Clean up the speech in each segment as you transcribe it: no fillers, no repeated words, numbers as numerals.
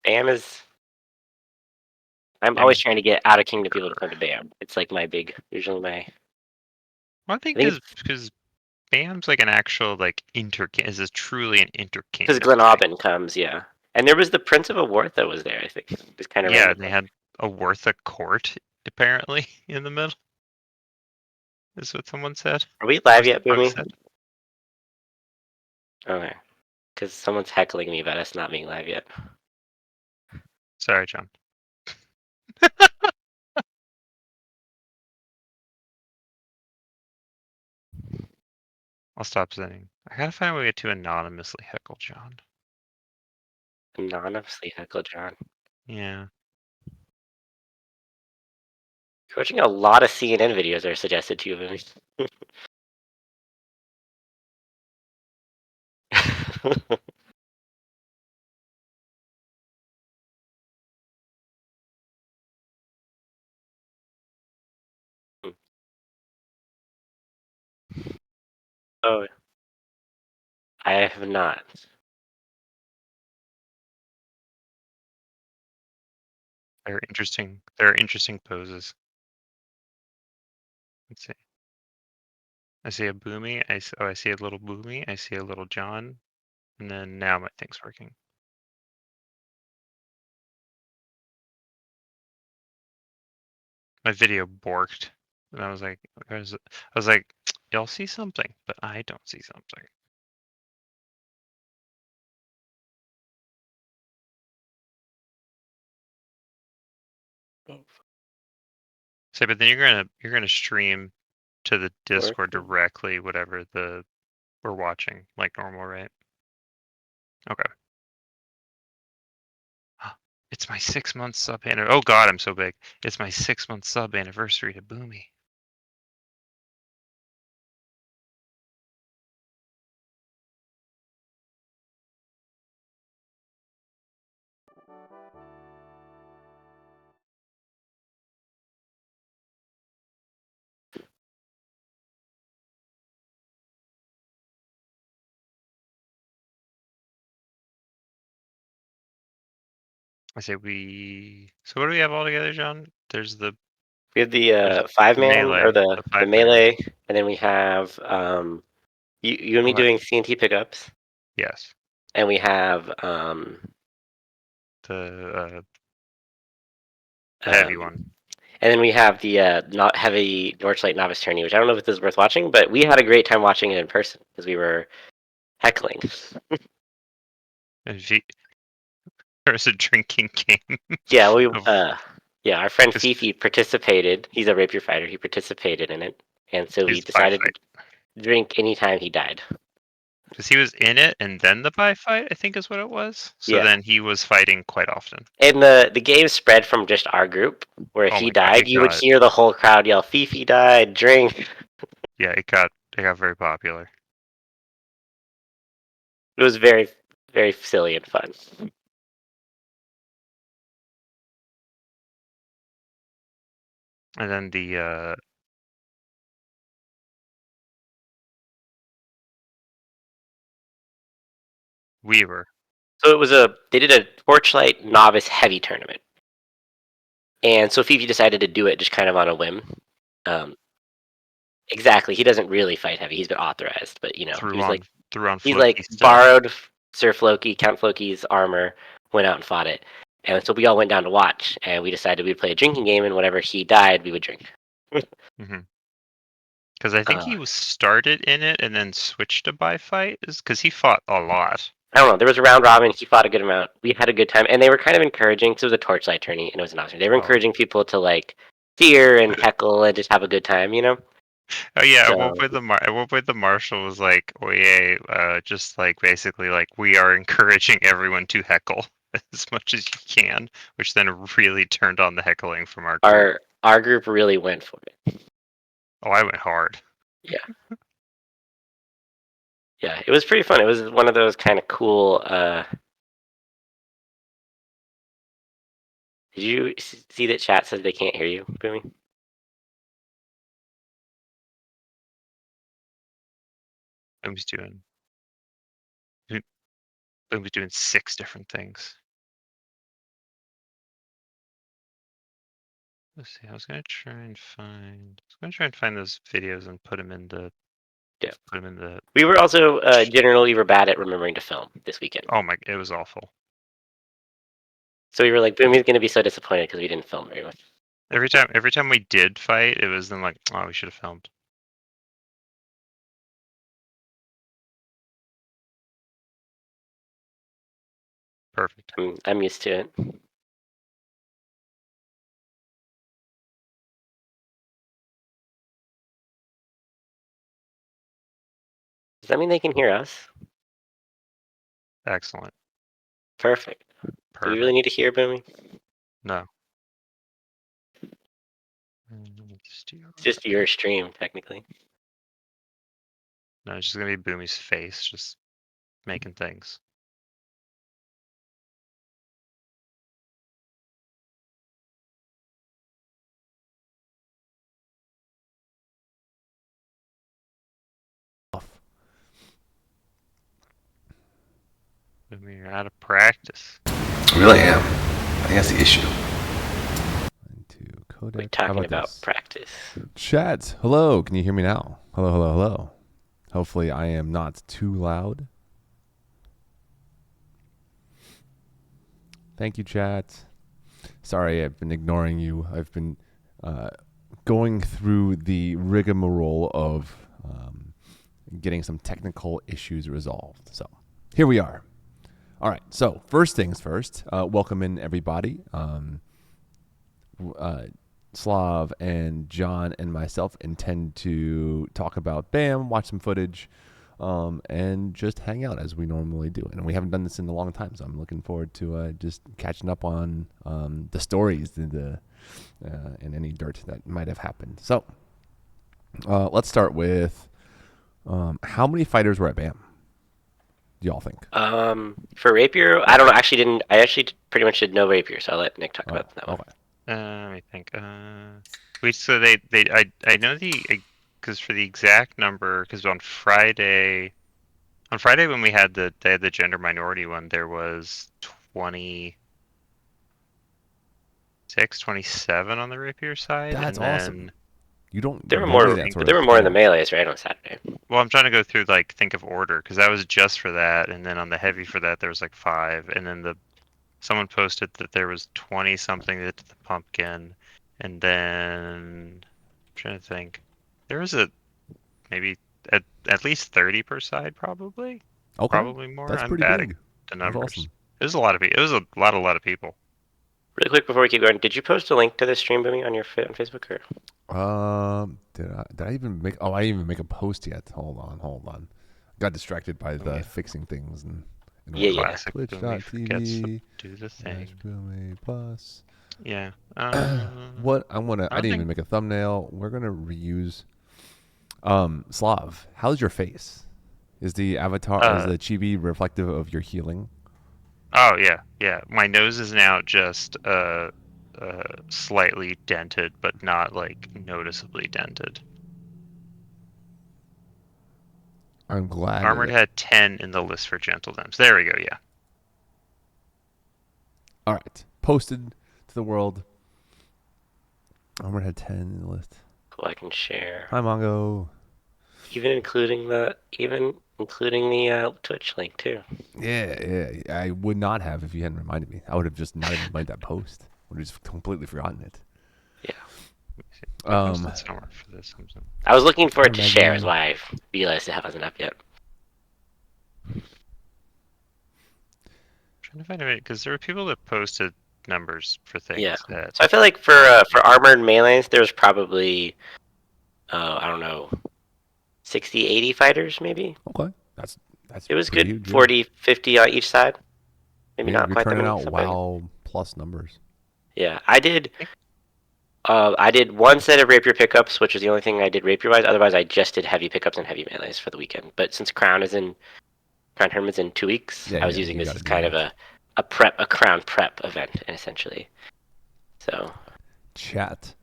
BAM is. I'm BAM always is trying to get out of kingdom people to come to BAM. It's like my big, usually my. well, I I think think it's because BAM's like an actual like is a truly an because interkingdom Glen thing. Aubin comes, yeah. And there was the Prince of Aworth that was there. I think just kind of Yeah, random. and they had a Wortha court apparently in the middle. Is what someone said, Are we or live yet, Slug Boomy? said. Okay, because someone's heckling me about us not being live yet. Sorry, John. I'll stop saying. I gotta find a way to anonymously heckle John. Anonymously heckle John. Yeah. You're watching a lot of CNN videos are suggested to you, Boomy. Oh, I have not. They're interesting. They're interesting poses. Let's see. I see a Boomy. I see a little Boomy. I see a little John. And then now my thing's working. My video borked. And I was like, y'all see something, but I don't see something. Say, but then you're gonna stream to the Discord Working. directly, whatever we're watching, like normal, right? Okay. It's my 6 month sub anniversary. Oh God, I'm so big. It's my 6 month sub anniversary to Boomy. I say we. So what do we have all together, John? There's We have there's the the 5-man or melee, the the the 5-man. melee, and then we have you and me Oh, doing CNT pickups, yes. and we have The heavy um, one. and then we have the not heavy Torchlight novice tourney, which I don't know if this is worth watching, but we had a great time watching it in person because we were heckling. And there's a drinking game. Yeah, of, yeah, our friend because Fifi participated. He's a rapier fighter. He participated in it, and so we he's the pie decided fight. to drink anytime he died. Because he was in it and then the pie fight, I think is what it was. So Yeah. then he was fighting quite often. And the game spread from just our group, where if Oh he my God, died, it you would got hear the whole crowd yell, "Fifi died, drink." yeah, it got very popular. It was very, very silly and fun. And then the Weaver. So they did a Torchlight novice heavy tournament, and so Fifi decided to do it just kind of on a whim. Um, exactly, he doesn't really fight heavy. He's been authorized, but threw on he's Floki like stuff. borrowed Sir Floki, Count Floki's armor, went out and fought it, and so we all went down to watch, and we decided we'd play a drinking game, and whenever he died, we would drink. Because I think Uh, he was started in it and then switched to by fight. Is because he fought a lot. I don't know. There was a round robin. He fought a good amount. We had a good time, and they were kind of encouraging. Cause it was a Torchlight tourney, and it was an option. They were Oh, encouraging people to like cheer and heckle and just have a good time, you know. oh yeah. At one So point, the marshal was like, "Oh yeah, just like basically like we are encouraging everyone to heckle as much as you can," which then really turned on the heckling from our group. our group really went for it. Oh, I went hard. Yeah, yeah. It was pretty fun. It was one of those kind of cool. Did you see that chat says they can't hear you, Boomy? I was doing, I was doing 6 different things. Let's see. I was gonna try and find those videos and put them in the. Yeah. Put them in the. We were also generally were bad at remembering to film this weekend. Oh my! It was awful. So we were like, Boomy's going to be so disappointed because we didn't film very much. Every time we did fight, it was then like, oh, we should have filmed. Perfect. I'm used to it. Does that mean they can hear us? Excellent. Perfect. Do we really need to hear Boomy? No. It's just your stream, technically. No, it's just gonna be Boomy's face, just making things. Boomy, you're out of practice. I really am. I think that's the issue. We're talking about practice. Chat. Hello. Can you hear me now? Hello, hello, hello. Hopefully I am not too loud. Thank you, chat. Sorry, I've been ignoring you. I've been going through the rigmarole of getting some technical issues resolved. So here we are. All right. So first things first. Welcome in everybody. Slav and John and myself intend to talk about BAM, watch some footage, and just hang out as we normally do. And we haven't done this in a long time, so I'm looking forward to just catching up on the stories and any dirt that might have happened. So let's start with how many fighters were at BAM? Do y'all think? For Rapier, I don't know. I actually pretty much did no Rapier, so I'll let Nick talk about that one. Okay. Let me think. I know because for the exact number, because on Friday when they had the gender minority one, there was 27 on the Rapier side. That's awesome. You don't. There were more in the melees, right, on Saturday. Well, I'm trying to go through think of order because that was just for that, and then on the heavy for that there was 5, and then someone posted that there was 20 something at the pumpkin, and then I'm trying to think. There was maybe at least 30 per side, probably. Okay. Probably more. That's I'm pretty batting big. the numbers. That's awesome. It was a lot of people. It was a lot of people. Really quick before we keep going, did you post a link to this stream, Boomy, on Facebook or? Did I even make? Oh, I didn't even make a post yet. Hold on. Got distracted by the fixing things and Yeah. Classic Twitch.tv. Do the thing. Boomy Plus. Yeah. What I didn't even make a thumbnail. We're gonna reuse. Slav, how's your face? Is the avatar is the chibi reflective of your healing? Oh yeah. My nose is now just slightly dented, but not noticeably dented. I'm glad. Armored had 10 in the list for gentle dams. There we go. Yeah. All right, posted to the world. Armored had 10 in the list. Cool, I can share. Hi, Mongo. Even including the Twitch link too. Yeah. I would not have if you hadn't reminded me. I would have just not even made that post. I would have just completely forgotten it. Yeah. For this. I was looking for it to share, is why I realized it wasn't up yet. Trying to find it because there were people that posted numbers for things. Yeah. So I feel like for armored melees, there's probably I don't know, 60, 80 fighters maybe. Okay, that's it was good. Huge, 40, 50 on each side. Maybe not you're quite turning that many. out WoW plus numbers. Yeah, I did one set of rapier pickups, which is the only thing I did rapier wise. Otherwise, I just did heavy pickups and heavy melees for the weekend. But since Crown Tournament's in 2 weeks, I was using this as kind of a crown prep event, essentially. So, chat,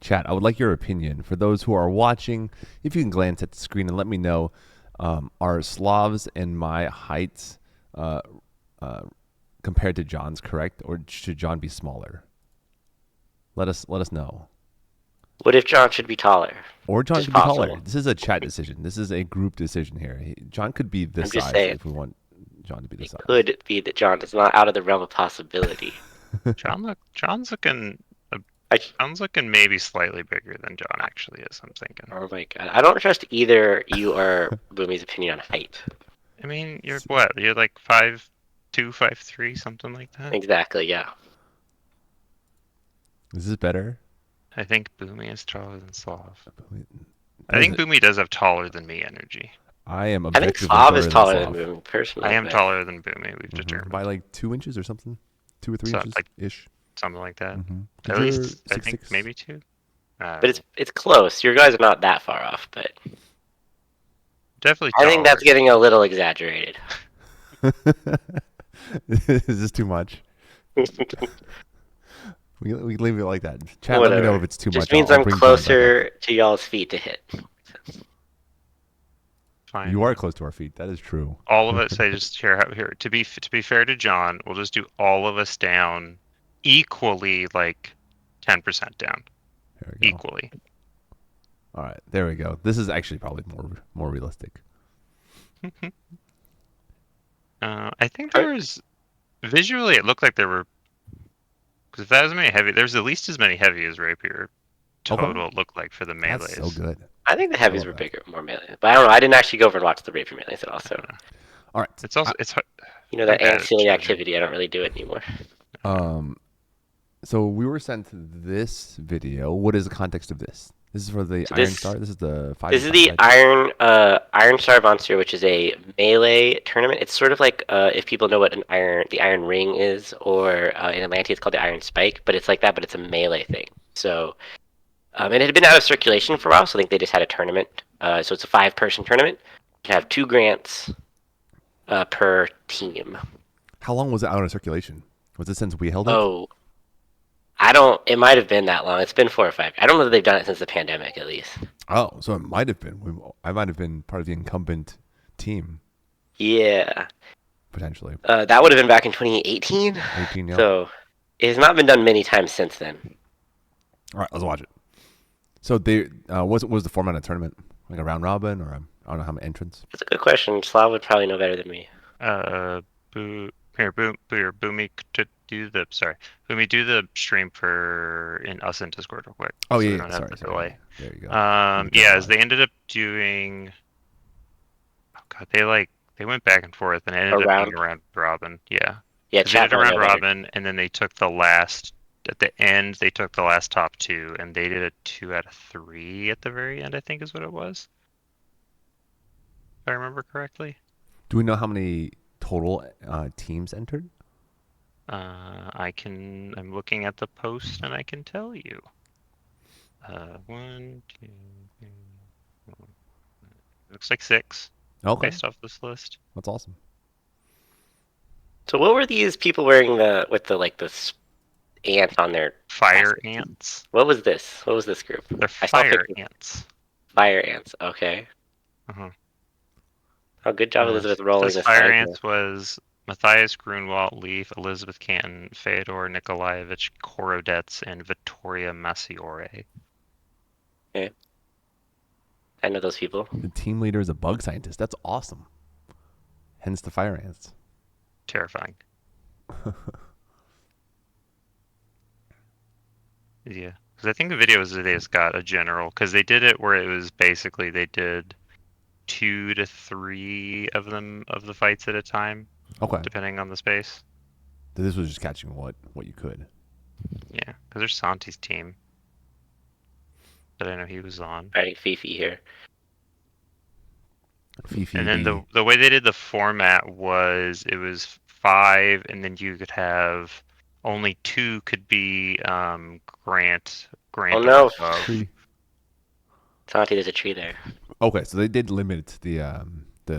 chat. I would like your opinion for those who are watching. If you can glance at the screen and let me know, are Slavs and my heights compared to John's correct, or should John be smaller? Let us know. What if John should be taller? Or John Just could be taller. possible. This is a chat decision. This is a group decision here. John could be this I'm just size saying. if we want John to be this It size. could be that John is not out of the realm of possibility. John's looking. I, John's looking maybe slightly bigger than John actually is. I'm thinking. oh my god. I don't trust either you or Boomy's opinion on height. I mean, you're what? You're like 5'2", 5'3", something like that. Exactly, yeah. Is this better? I think Boomy is taller than Slav. I Does think it- Boomy does have taller than me energy. I am I think objectively Slav is taller Slav. than Boomy, personally. I am but- taller than Boomy. We've Mhm. determined By like 2 inches or something, 2 or 3 So, inches like, ish. something like that. Mhm. At You're least I 6'6". think maybe 2. But it's close. Your guys are not that far off, but definitely. I think that's taller. getting a little exaggerated. Is this too much? We can leave it like that. Chat, let me know Whatever. if it's too Just much. means I'll I'm bring John back up. closer to y'all's feet to hit. Fine. You are close to our feet. That is true. All of us. I just here. To be fair to John, we'll just do all of us down equally, like 10% down There we go. equally. All right, there we go. This is actually probably more realistic. I think there was visually. It looked like there were, because if that was many heavy, there's at least as many heavy as rapier total. Okay. It looked like for the melees. That's so good. I think the heavies love were that. bigger, more melee. But I don't know. I didn't actually go over and watch the rapier melees at all. So, All right. It's also it's hard- you know, that Okay, that's ancillary true. activity, I don't really do it anymore. So we were sent this video. What is the context of this? This is for the So Iron this- Star. This is the 5. This is the Iron Star Monster, which is a melee tournament. It's sort of like if people know what the Iron Ring is, or in Atlantis it's called the Iron Spike, but it's like that, but it's a melee thing. So, and it had been out of circulation for a while, so I think they just had a tournament. So it's a 5-person tournament. You have 2 grants per team. How long was it out of circulation? Was it since we held it? Oh, it might have been that long. It's been 4 or 5. I don't know that they've done it since the pandemic, at least. Oh, so it might have been. I might have been part of the incumbent team, Yeah. potentially. That would have been back in 2018. 18, yeah. So it has not been done many times since then. All right, let's watch it. So they what was the format of the tournament? Like a round robin, or I don't know how many entrants? That's a good question. Slav would probably know better than me. Boomy to do the Boomy, do the stream in us in Discord real quick. Oh so we yeah, don't have sorry, the sorry. delay. There you go. As they ended up doing. Oh god, they went back and forth and it ended up being a round robin. Yeah. Yeah, They chat did a might round know better. robin, and then they took the last. At the end, they took the last top 2, and they did a 2 out of 3 at the very end. I think is what it was. If I remember correctly. Do we know how many total teams entered? I'm looking at the post, and I can tell you. 1, 2, 3, 4. Looks like 6 Okay, based off this list. that's awesome. So what were these people wearing with the ant on their Fire Awesome. ants. What was this? What was this group? They're I saw fire pictures. ants. Fire ants. Okay. Uh-huh. Oh, good job, Elizabeth, rolling This this fire slide ants was Matthias Grunwald, Leaf, Elizabeth Canton, Fyodor Nikolaevich Korodets, and Vittoria Massiore. here. I know those people. The team leader is a bug scientist. That's awesome. Hence the fire ants. Terrifying. Yeah, because I think the videos they just got a general, because they did it where it was basically they did 2 to 3 of them of the fights at a time, Okay. depending on the space. So this was just catching what you could. Yeah, because there's Santi's team that I know he was on. Fighting Fifi here. Fifi. And then the way they did the format was it was 5, and then you could have only 2 could be grant. Oh no, of- tree. Santi, there's a tree there. Okay, so they did limit the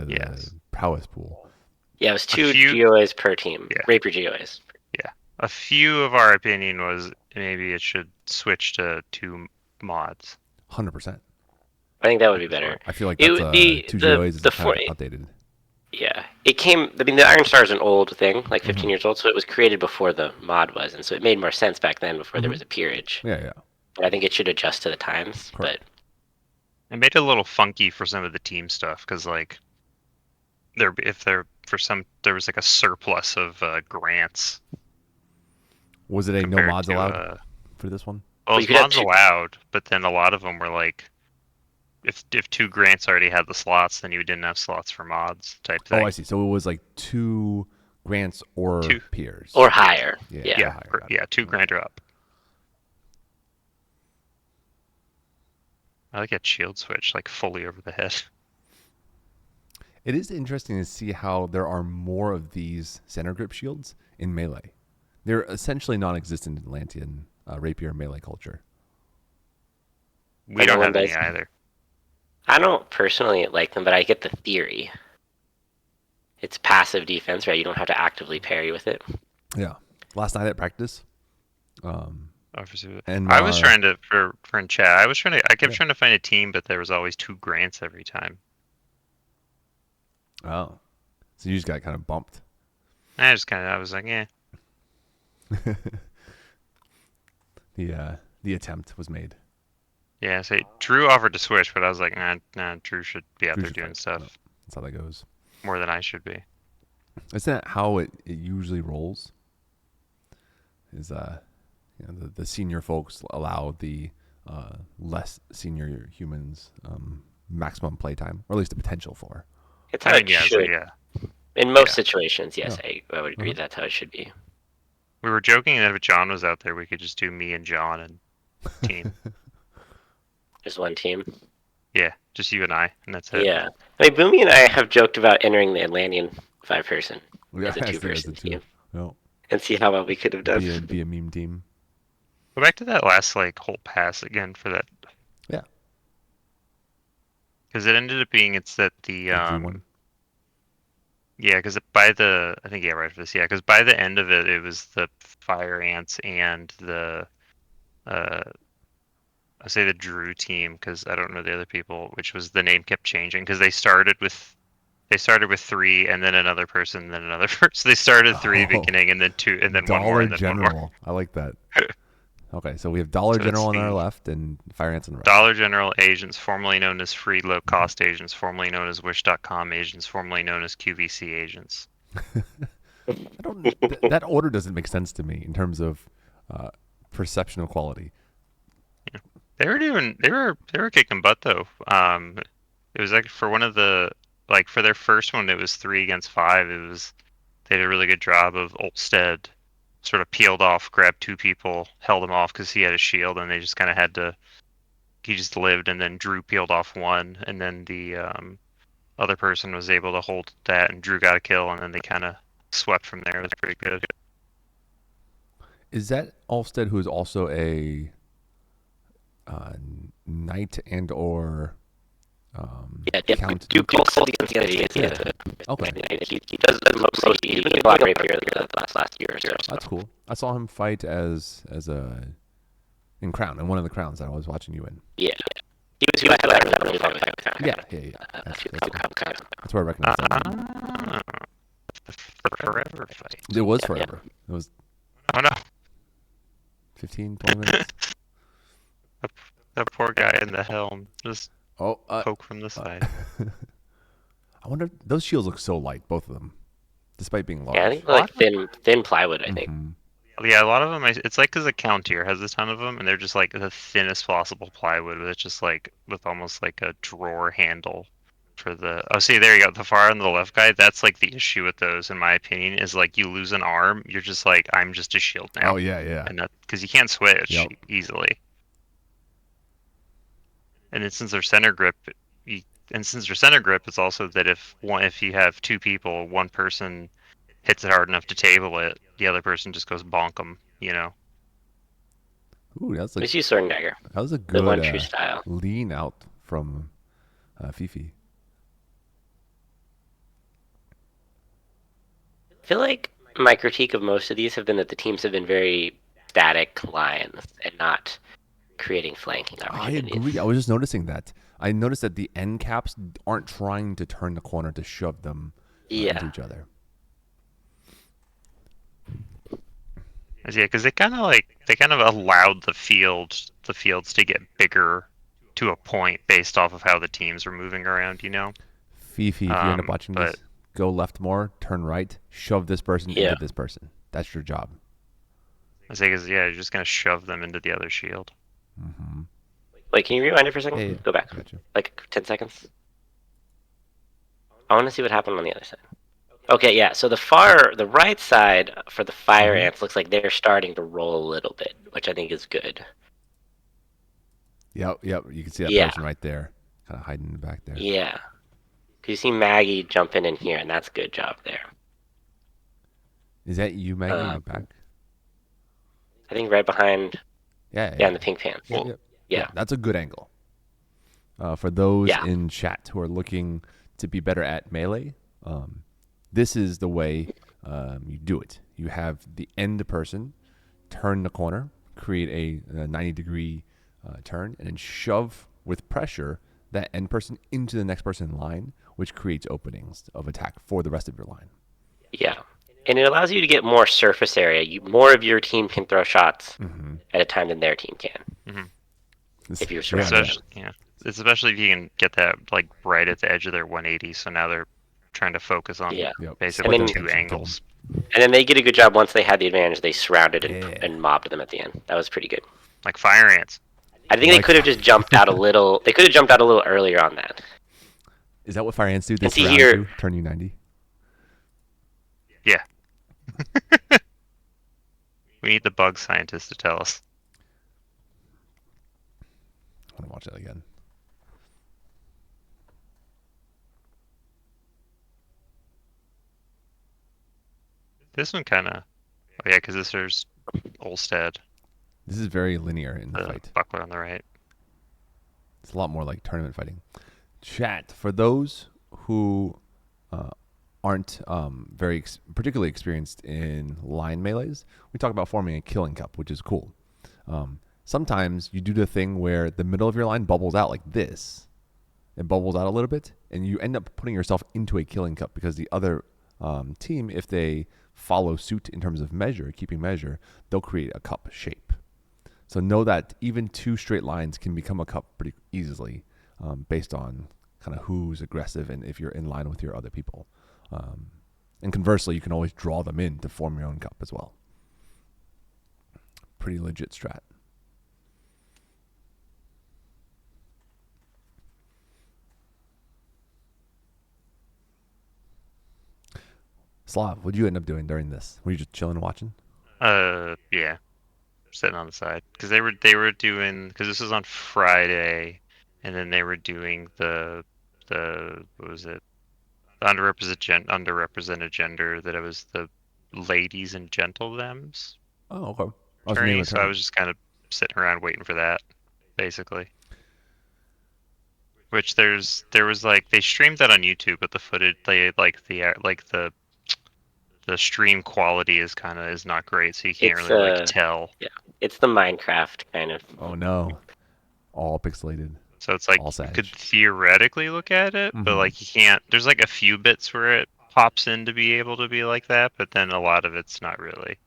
Yes. prowess pool. Yeah, it was 2 few- GOAs per team. Yeah. Rapier GOAs. A few of our opinion was maybe it should switch to 2 mods. 100%. I think that would be better. I feel like It that's would be 2 the- GOAs is the kind of for- outdated. Yeah, it came. I mean, the Iron Star is an old thing, like 15 Mhm. years old, so it was created before the mod was, and so it made more sense back then before there Mhm. was a peerage. Yeah, yeah. But I think it should adjust to the times. Correct. But It made it a little funky for some of the team stuff because like there was like a surplus of grants Was it a no compared mods to allowed for this one? well, you it's could have mods two. allowed, but then a lot of them were like if two grants already had the slots, then you didn't have slots for mods type Oh, thing. I see. So it was like 2 grants or Two. peers. Or higher. Yeah, Yeah. or higher, got it. 2 grand or up. I like that shield switch, like fully over the head. It is interesting to see how there are more of these center grip shields in melee. They're essentially non-existent in Atlantean rapier melee culture. We don't Everyone have any does. either. I don't personally like them, but I get the theory. It's passive defense, right? You don't have to actively parry with it. Yeah. Last night at practice, Obviously, and I was our- trying to for in chat. I kept Yeah. trying to find a team, but there was always 2 grants every time. oh, so you just got kind of bumped. I was like, yeah. The attempt was made. Yeah, so Drew offered to switch, but I was like, nah, Drew should be out Drew there should doing fight. stuff Yep. That's how that goes. more than I should be. Isn't that how it usually rolls? Is the senior folks allow the less senior humans maximum playtime, or at least the potential for. It's how it yeah, so should. yeah. In most Yeah. situations, yes, Yeah. I would agree Uh-huh. that's how it should be. We were joking that if John was out there, we could just do me and John and team. Just one team. Yeah, just you and I, and that's it. Yeah. I mean, Boomy and I have joked about entering the Atlantean 5-person Yeah, as a as the 2-person two. team No, and see how well we could have done. be a meme team. Go back to that last like whole pass again for that. Yeah. Because it ended up being it's that The G1. yeah, because by the I think yeah right for this yeah because by the end of it was the fire ants and the I say the Drew team because I don't know the other people, which was the name kept changing because they started with 3 and then another person, then another person. They started 3 Oh. beginning and then 2 and then Dollar one more and then General. one more. I like that. Okay, so we have Dollar So it's General on our the left and Fire Ants on the right. Dollar General agents, formerly known as free low cost agents, formerly known as Wish.com agents, formerly known as QVC agents. That order doesn't make sense to me in terms of perception of quality. They were kicking butt though. It was like for one of the like for their first one, it was 3 against 5. They did a really good job of Olstead sort of peeled off, grabbed 2 people, held him off because he had a shield, and they just kind of had to. He just lived, and then Drew peeled off 1, and then the other person was able to hold that, and Drew got a kill, and then they kind of swept from there. It was pretty good. Is that Alstead, who is also a knight and or Yeah, count? Duke also against the Okay, he does most he's been doing rapier the last year or so. that's cool. I saw him fight as a in Crown, in one of the Crowns that I was watching you in. Yeah. He was had a really fun fight with him. Yeah. That's That's where I recognize that. Ah, the forever fight. It was forever. It was Oh no, 15, 20 minutes. that poor guy in the helm just Oh, poke from the side. I wonder. Those shields look so light, both of them, despite being large. Yeah, I think they're like thin plywood, I think. Mhm. Yeah, a lot of them. It's like because a countier has a ton of them, and they're just like the thinnest possible plywood, but it's just like with almost like a drawer handle for the. Oh, see, there you go. The far on the left guy. That's like the issue with those, in my opinion, is like you lose an arm, you're just like I'm just a shield now, Oh yeah. and that because you can't switch Yep. easily. And then since they're center grip, it's also that if you have 2 people, one person hits it hard enough to table it, the other person just goes bonk them. You know. Ooh, that's Let's like use Sword and Dagger. that was a The one good true style. lean out from Fifi. I feel like my critique of most of these have been that the teams have been very static lines and not creating flanking I opportunities. agree. I was just noticing that. I noticed that the end caps aren't trying to turn the corner to shove them Yeah. into each other. Yeah, because they kind of allowed the fields to get bigger to a point based off of how the teams were moving around, you know. Fifi, if you end up watching But this, go left more, turn right, shove this person Yeah. into this person. That's your job. I say, because yeah, you're just gonna shove them into the other shield. Mm-hmm. Wait, can you rewind it for a second? Yeah, yeah. Go back. Gotcha. Like 10 seconds. I want to see what happened on the other side. Okay, yeah. So the right side for the fire ants looks like they're starting to roll a little bit, which I think is good. Yep. You can see that Yeah. person right there, kind of hiding in the back there. Yeah. 'Cause you see Maggie jumping in here, and that's a good job there. Is that you, Maggie, in the back? I think right behind, Yeah. in the pink pants. Yep. Yeah. That's a good angle. For those Yeah. in chat who are looking to be better at melee, this is the way you do it. You have the end person turn the corner, create a 90-degree turn, and then shove with pressure that end person into the next person in line, which creates openings of attack for the rest of your line. Yeah. And it allows you to get more surface area. More of your team can throw shots at a time than their team can. If you're surrounded. Yeah. Especially if you can get that like right at the edge of their 180. So now they're trying to focus on basically And then- two angles. And then they did a good job once they had the advantage. They surrounded and mobbed them at the end. That was pretty good. Like fire ants. I think they could have just jumped out a little. They could have jumped out a little earlier on that. Is that what fire ants do? They And see surround here- you, turn you 90? Yeah. We need the bug scientist to tell us. I want to watch that again. This one kind of. Oh yeah, because this there's Olstead, This is very linear in the the fight. buckler on the right. It's a lot more like tournament fighting. Chat, for those who aren't particularly experienced in line melees, we talk about forming a killing cup, which is cool. Sometimes you do the thing where the middle of your line bubbles out like this. It bubbles out a little bit, and you end up putting yourself into a killing cup because the other team, if they follow suit in terms of keeping measure, they'll create a cup shape. So know that even two straight lines can become a cup pretty easily based on kind of who's aggressive and if you're in line with your other people. And conversely, you can always draw them in to form your own cup as well. Pretty legit strat. Slav, what did you end up doing during this? Were you just chilling and watching? Yeah, sitting on the side because they were doing because this was on Friday, and then they were doing the what was it, the underrepresented gender, that it was the ladies and gentlethems Oh, okay. tourney. So I was just kind of sitting around waiting for that, basically. Which there was like they streamed that on YouTube, but the footage the stream quality is not great, so you can't It's, really tell. Yeah, it's the Minecraft kind of. Oh no, all pixelated. So it's like All you could sag. theoretically look at it, but like you can't. There's like a few bits where it pops in to be able to be like that, but then a lot of it's not really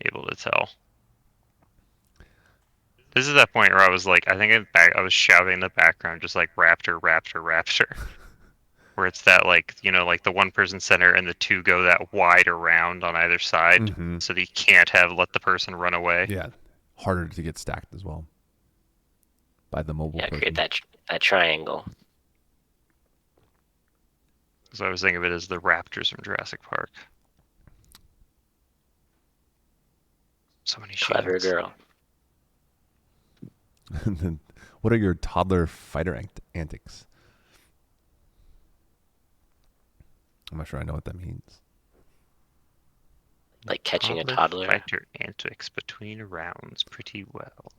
able to tell. This is that point where I was like, I think I was shouting in the background, just like raptor, raptor, raptor. Where it's that like like the one person center and the two go that wide around on either side, so that you can't let the person run away. Yeah, harder to get stacked as well by the mobile person. Create that triangle. So I was thinking of it as the raptors from Jurassic Park. So many Clever shields. girl. And then, what are your toddler fighter antics? I'm not sure I know what that means. Like catching a toddler. Fight your antics between rounds pretty well.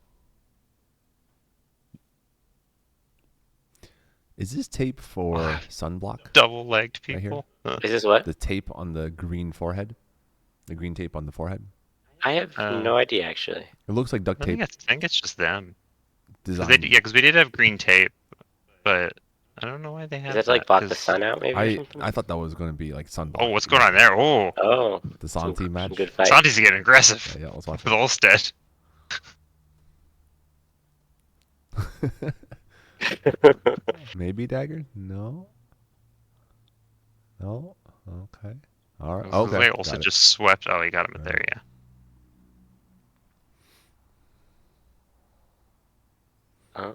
Is this tape for sunblock? Double-legged Right here? people. Is this what? The tape on the green forehead? The green tape on the forehead? I have no idea, actually. It looks like duct tape I think it's just them. design. Because we did have green tape, but I don't know why they have Is that to, like, that, block the 'cause- sun out, maybe, or I something? thought that was going to be like sun. Oh, what's going on there? Oh, Oh, The Santi match. some good fight. Santi's getting aggressive Yeah, let's watch with it. Olstead. Maybe dagger? No. No. Okay. All right. It Okay. like also Got it. just swept. Oh, he got him there. Yeah. Oh,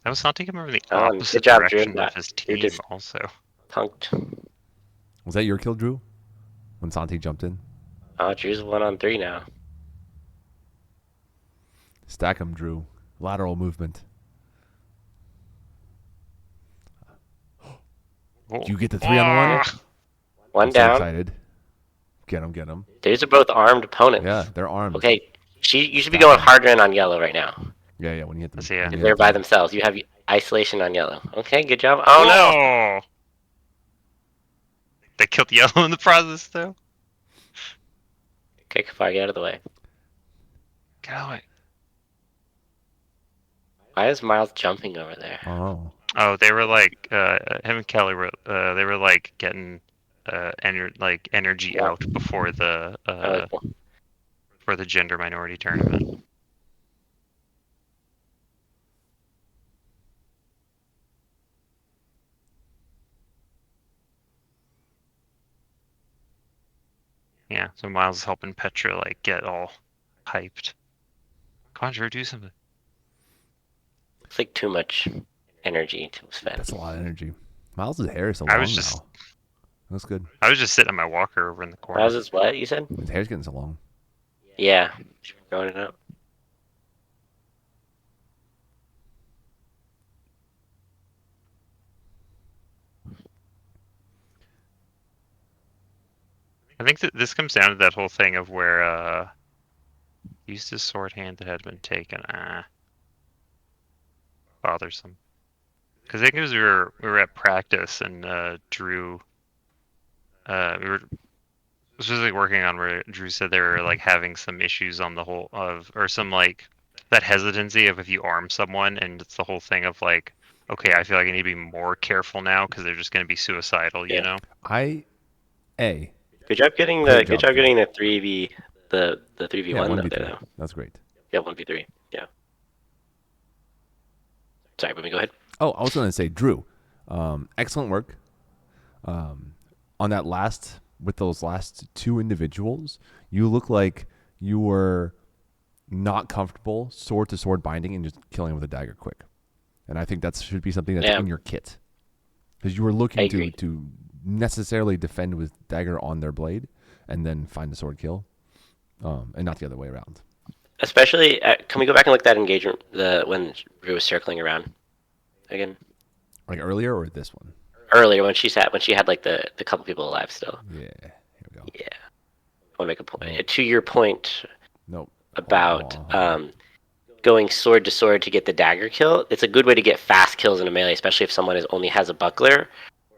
That was Santi coming from the good opposite job, Drew. direction of his You're team. just Also, punked. Was that your kill, Drew? When Santi jumped in? Oh, Drew's 1-on-3 now. Stack him, Drew. Lateral movement. oh. Do you get the 3-on-1? Ah! One I'm so down. excited. Get him, get him. These are both armed opponents. Yeah, they're armed. Okay, you should be Stack going 'em. harder in on yellow right now. Yeah, when you hit them. Let's see, yeah. when If you they're hit by them. themselves, you have isolation on yellow. Okay, good job. Oh no! Oh! They killed yellow in the process, though. Okay, Kafar, get out of the way. Get out of the way. Why is Miles jumping over there? Oh. Oh, they were like him and Kelly were they were like getting energy Yeah. out before the Oh, for the gender minority tournament. Yeah, so Miles is helping Petra like get all hyped. Come on, Drew, do something. it's like too much energy to spend. That's a lot of energy. Miles' hair is so I long was just- now. That's good. I was just sitting on my walker over in the corner. Miles is what, you said? His hair's getting so long. Yeah, growing it up. I think that this comes down to that whole thing of where used his sword hand that had been taken. Bothersome. Because I think it was we were at practice and Drew we were specifically working on where Drew said they were like having some issues on the whole of or some like that hesitancy of if you arm someone and it's the whole thing of like, okay, I feel like I need to be more careful now because they're just going to be suicidal, you Yeah. know? Good job getting Great the job. 3v the 3v1 Yeah, up 1v3. there though. That's great. Yeah, 1v3. Yeah. Sorry, let me go ahead. Oh, I was going to say, Drew, excellent work. On that with those last two individuals, you look like you were not comfortable sword to sword binding and just killing with a dagger quick. And I think that should be something that's Yeah. in your kit. Because you were I looking agree. to necessarily defend with dagger on their blade and then find the sword kill, and not the other way around. Especially, can we go back and look at that engagement when Drew was circling around again? Like earlier or this one? Earlier when she had like the couple people alive still. Yeah, here we go. Yeah. I want to make a point. To your point Nope. about Hold on. going sword to sword to get the dagger kill, it's a good way to get fast kills in a melee, especially if someone only has a buckler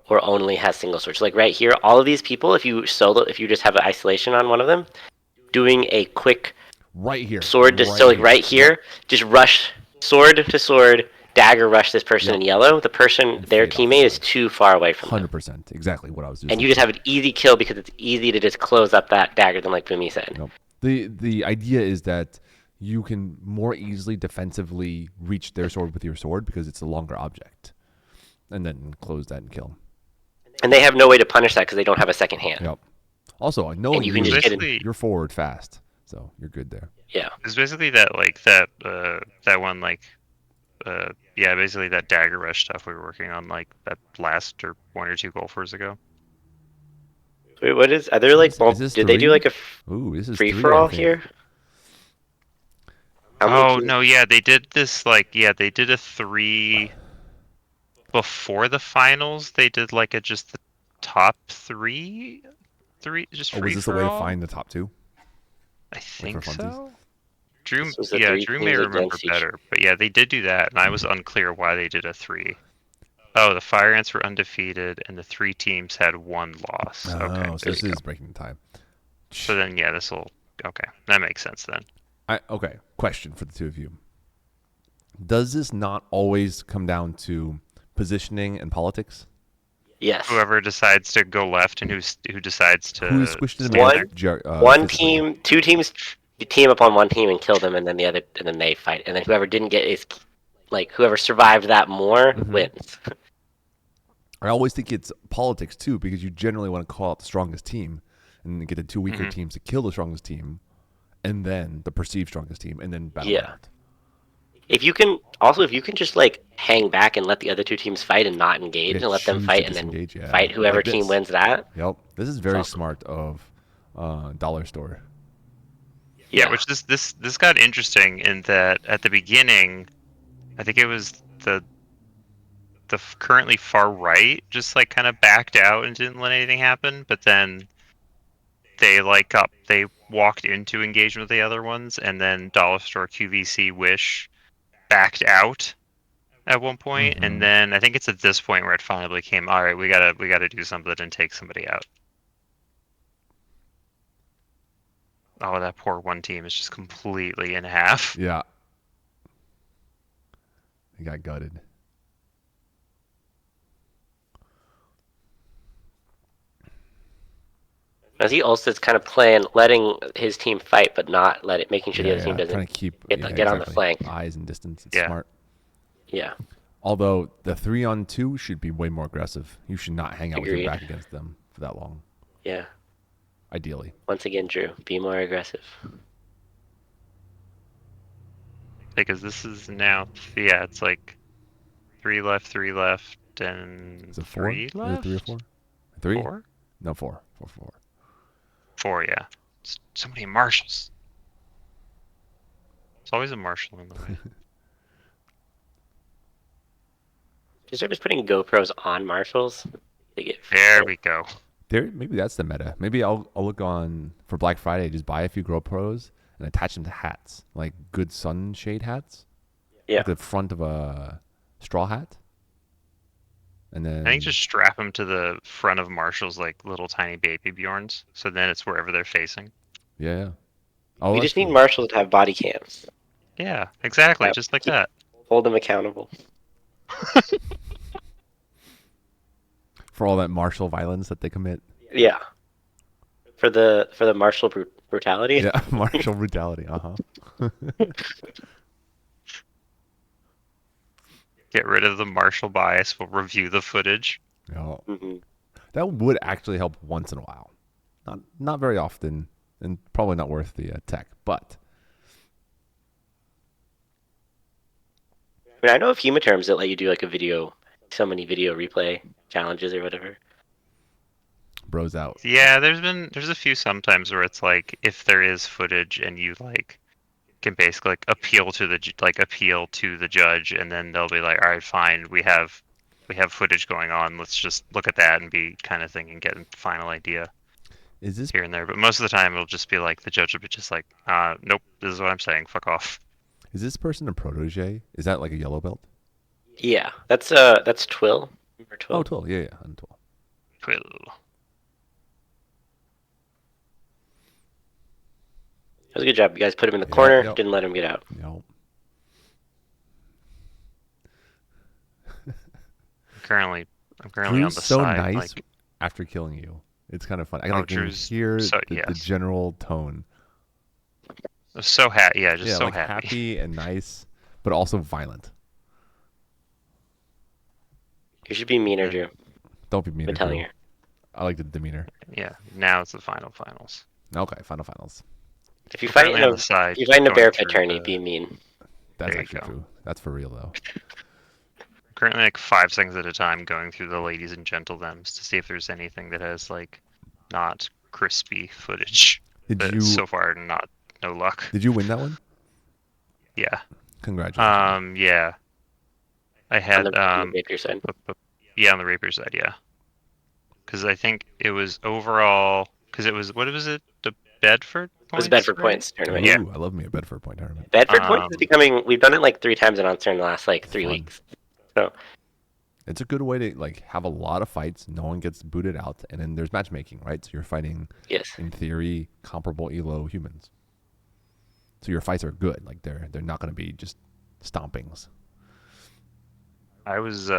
or only has single swords. So like right here, all of these people, if you just have an isolation on one of them, doing a quick Right here. sword to right here, just rush sword to sword, dagger rush this person in yellow. The person, their fade off teammate the is too far away from them. 100%. Exactly what I was doing. And you just have an easy kill because it's easy to just close up that dagger than like Boomy said. Nope. The idea is that you can more easily defensively reach their sword with your sword because it's a longer object, and then close that and kill them. And they have no way to punish that because they don't have a second hand. Yep. Also, knowing And you can just get Basically, you're forward fast, so you're good there. Yeah. it's basically that one like basically that dagger rush stuff we were working on like that last or one or two golfers ago. Wait, what is? Are there like? Is this Did they do three? like a Ooh, this is free three, for I all think. here? How many Oh teams- no, yeah, they did this like they did a 3 before the finals. They did like just the top three just Oh, free was this the for way to all? find the top two? I think funsies? so. Drew, This was the yeah, three Drew may teams remember against each- better, but yeah, they did do that, and I was unclear why they did a 3. Oh, the Fire Ants were undefeated, and the 3 teams had 1 loss. Oh, Okay, so there this you go. is breaking the tie. So then, yeah, this will okay. That makes sense then. Okay, question for the two of you. Does this not always come down to positioning and politics. Yes. Whoever decides to go left and who decides to Who squished them stand One- there. One physically? team, two teams team up on one team and kill them, and then they fight, and then whoever didn't get is like whoever survived that more wins. I always think it's politics too, because you generally want to call out the strongest team, and then get the two weaker teams to kill the strongest team, and then the perceived strongest team, and then battle it out. If you can just like hang back and let the other two teams fight and not engage, Yeah, and let them choose fight, to and then disengage, yeah. fight whoever Like team this. wins that. Yep, this is very awesome. smart of Dollar Store. Yeah, which this got interesting in that at the beginning, I think it was the currently far right just like kind of backed out and didn't let anything happen, but then they walked into engagement with the other ones, and then Dollar Store, QVC, Wish backed out at one point, and then I think it's at this point where it finally became, all right, we gotta do something and take somebody out. Oh, that poor one team is just completely in half. Yeah, he got gutted. As he also is kind of letting his team fight, but not making sure the other team doesn't trying to keep get on the flank. eyes and distance. It's Yeah. smart. Yeah. Although the 3-on-2 should be way more aggressive. You should not hang out with Agreed. your back against them for that long. Yeah. Ideally. Once again, Drew, be more aggressive. Because this is now, yeah, it's like 3 left, and Is it 4? 3 Is left. it 3 or 4? 3? 4? No, 4. 4. 4, yeah. So many marshals. It's always a marshal in the way. Just start just putting GoPros on marshals. They get There we go. Maybe that's the meta. Maybe I'll look on for Black Friday. Just buy a few GoPros and attach them to hats, like good sunshade hats. Yeah. Like the front of a straw hat. And then I think just strap them to the front of marshals like little tiny baby Bjorns, so then it's wherever they're facing. yeah. Oh, We that's just need cool. marshals to have body cams. Yeah, exactly, Yeah. just like that. Hold them accountable. For all that martial violence that they commit. Yeah. For the martial brutality. Yeah, martial brutality. Get rid of the martial bias. We'll review the footage. Yeah. hmm That would actually help once in a while. Not very often, and probably not worth the tech. But I mean, I know of Humaterms that let you do like so many video replay challenges or whatever. bros out. Yeah, there's a few sometimes where it's like if there is footage and you like can basically like appeal to the judge, and then they'll be like, all right, fine, we have footage going on. Let's just look at that and be kind of thing and get a final idea Is this here and there. But most of the time, it'll just be like the judge will be just like, nope, this is what I'm saying. Fuck off. person a protege? Is that like a yellow belt? Yeah, that's Twill. Remember Twill? Oh, Twill. Yeah, I'm Twill. Twill. That was a good job. You guys put him in the corner. yep. Didn't let him get out. Yep. I'm currently on Drew's the so side. nice Like, after killing you. It's kind of fun. I Oh, can Drew's hear so- the yes. general tone. so happy. Yeah, just Yeah, so like happy and nice, but also violent. You should be meaner, Drew. Don't be mean. I'm telling you. I like the demeanor. Yeah. Now it's the finals. Okay, finals. If you We're fight currently in on the side, a going bear through pit tourney, the- be mean. That's There you actually go. true. That's for real though. Currently like 5 seconds at a time going through the ladies and gentlethems to see if there's anything that has like not crispy footage. Did But you so far no luck. did you win that one? Yeah. Congratulations. Yeah. I had On the rapier side. yeah, on the rapier side, yeah. Cuz I think it was overall cuz it was, what was it? The Bedford It was points, Bedford right? Points tournament. yeah. Ooh, I love me a Bedford point tournament. Bedford Points is Um, becoming. We've done it like 3 times in Monster in the last like 3 Fun. weeks. So It's a good way to like have a lot of fights. No one gets booted out, and then there's matchmaking, right? So you're fighting, yes, in theory, comparable elo humans. So your fights are good. Like they're not going to be just stompings. I was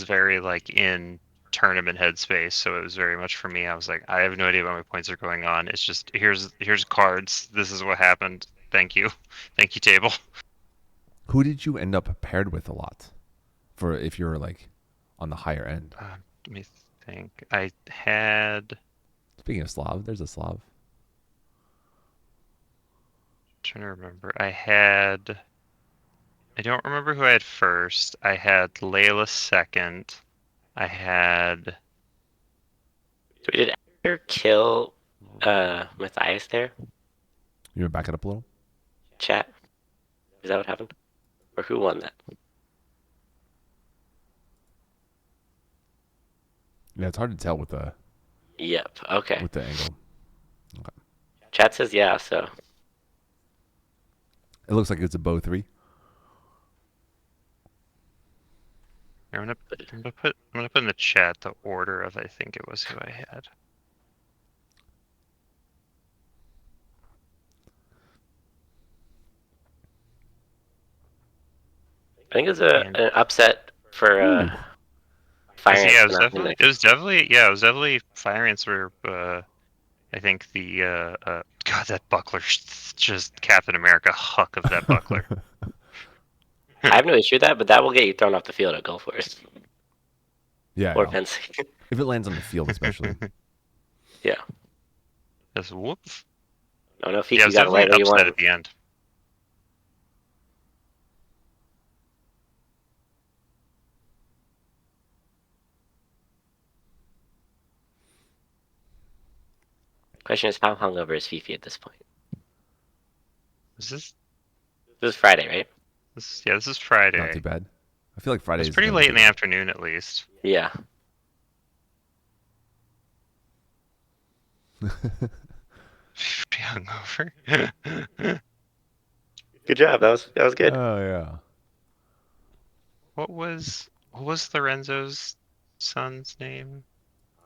very like in tournament headspace, so it was very much for me. I was like, I have no idea what my points are going on. It's just here's cards. This is what happened. Thank you, thank you, table. Who did you end up paired with a lot? For if you're like on the higher end. Let me think. I had. Speaking of Slav, there's a Slav. Trying to remember. I don't remember who I had first. I had Layla second. I had. So did Esther kill Matthias there? You want to back it up a little? Chat? Is that what happened? Or who won that? Yeah, it's hard to tell with the Yep. Okay. angle. Chat says yeah, so It looks like it's a bow 3. I'm gonna put in the chat the order of I think it was who I had. I think it was an upset for Fire Yeah, Ants. it was definitely Fire Ants were I think the God, that buckler, just Captain America huck of that buckler. I have no issue with that, but that will get you thrown off the field at Gulf Force. Yeah. Or yeah. fencing. If it lands on the field, especially. Yeah. Just whoops. No, Feek, Yeah, it you was got it right definitely where you upset want. at the end. Question is, how hungover is Fifi at this point? This is Friday, right? this is Friday. Not too bad. I feel like Friday It's is pretty late in the afternoon, at least. Yeah. Hungover. Good job. That was good. Oh yeah. What was Lorenzo's son's name?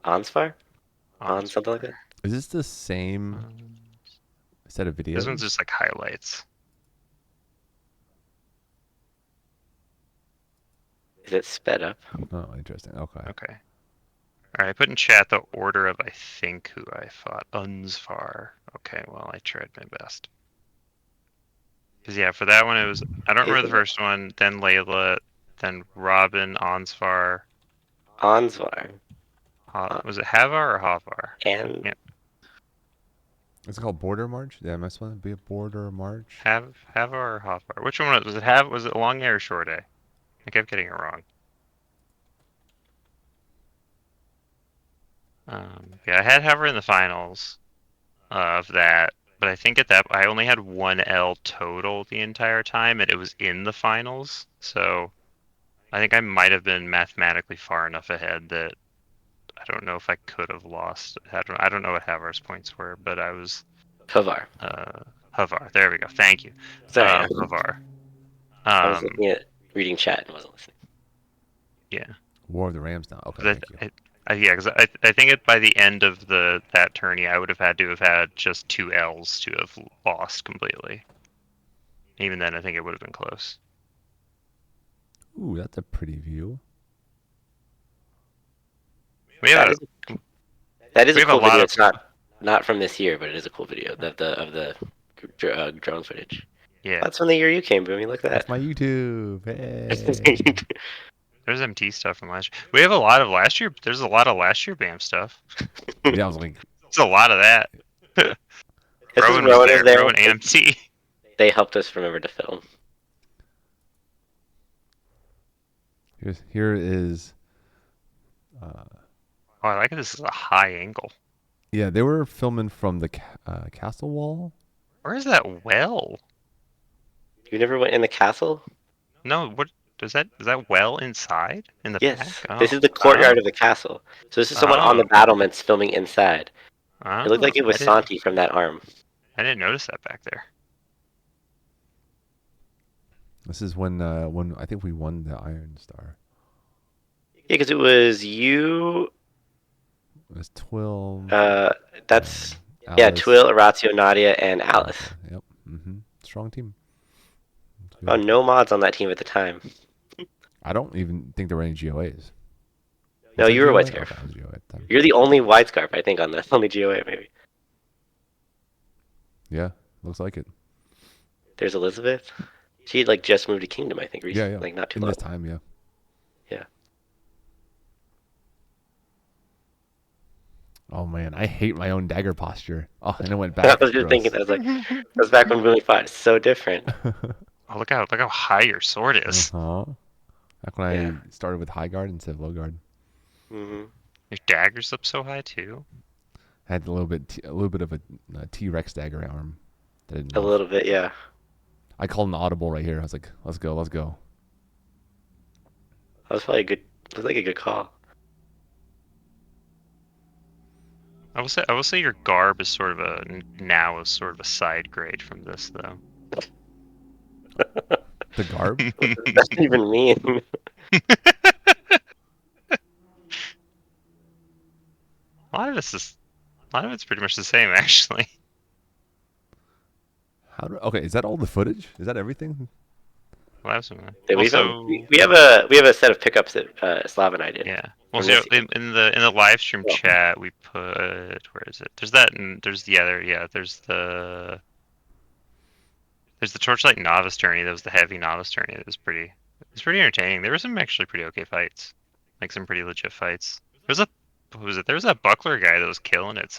Ansvar? On something like that? Is this the same set of videos? This one's just like highlights. Is it sped up? Oh, interesting. Okay. Okay. All right, I put in chat the order of I think who I fought. Unsfar. Okay, well I tried my best. Because yeah, for that one it was I don't remember the first one. Then Layla, then Robin, Ansvar. Ansvar. Was it Havar or Havar? And yeah. Is it called Border March? Did I mess with it? Be a Border March? Havar or Havar? Which one was it? Was it Long A or Short A? I kept getting it wrong. Yeah, I had Havar in the finals of that, but I think at that I only had one L total the entire time, and it was in the finals. So I think I might have been mathematically far enough ahead that I don't know if I could have lost. I don't know what Havar's points were, but I was Havar. Havar. There we go. Thank you. Sorry. Havar. I was looking at reading chat and wasn't listening. Yeah. War of the Rams now. Okay, thank you. Yeah, because I think by the end of that tourney, I would have had to have had just 2 L's to have lost completely. Even then, I think it would have been close. Ooh, that's a pretty view. That is a cool video. It's not from this year, but it is a cool video of the drone footage. Yeah. That's from the year you came, Boomy. Look at that. That's my YouTube. Hey. There's MT stuff from last year. We have a lot of last year. There's a lot of last year BAM stuff. Yeah, I was like, There's a lot of that. Rowan was there. there. Rowan and MT. They helped us remember to film. Here is. Oh, I like it. This is a high angle. Yeah, they were filming from the castle wall. Where is that well? You never went in the castle? No. What is that? Is that well inside in the Yes. back? This is the courtyard of the castle. So this is someone on the battlements filming inside. It looked like it was Santi from that arm. I didn't notice that back there. This is when I think we won the Iron Star. Yeah, because it was you. It was Twill. That's Alice. Twill, Orazio, Nadia, and Alice. Yep. Strong team. Oh, no mods on that team at the time. I don't even think there were any GOAs. No, Was you that were a white GOA? scarf. Okay, I was GOA at the time. You're the only white scarf, I think, on the only GOA, maybe. Yeah, looks like it. There's Elizabeth. She like just moved to Kingdom, I think, Yeah, recently, yeah. like not too In long. this time, yeah. Yeah. Oh man, I hate my own dagger posture. Oh, and it went I back. was just thinking, I Gross. was like, that's back when we really fought. It's so different. Oh, look how high your sword is. Uh-huh. Back when Yeah. I started with high guard instead of low guard. Hmm. Your dagger's up so high too. I had a little bit of a T-Rex dagger arm. That I didn't A have. little bit, yeah. I called an audible right here. I was like, let's go, let's go. That was probably a good. It was like a good call. I will say your garb is sort of a side grade from this though. The garb? What does that even mean? A lot of it's pretty much the same actually. Okay, is that all the footage? Is that everything? Well, that's what- Yeah, also, we have a set of pickups that Slav and I did. yeah. Well, from so this season. in the live stream Oh. chat we put where is it? There's that and there's the other there's the Torchlight Novice tourney. That was the heavy novice tourney. It was pretty entertaining. There were some actually pretty okay fights, like some pretty legit fights. There's a what was it? There was that buckler guy that was killing it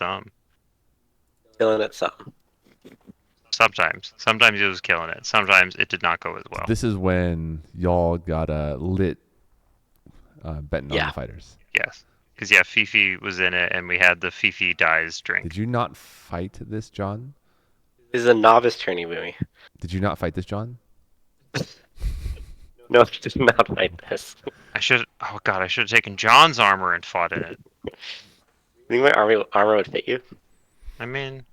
Killing it some. Sometimes he was killing it. Sometimes it did not go as well. This is when y'all got lit betting on Yeah. the fighters. Yes. Because yeah, Fifi was in it, and we had the Fifi dies drink. Did you not fight this, John? This is a novice tourney movie. Did you not fight this, John? No, it did not like this. I should. Oh god, I should have taken John's armor and fought in it. You think my armor would fit you? I mean,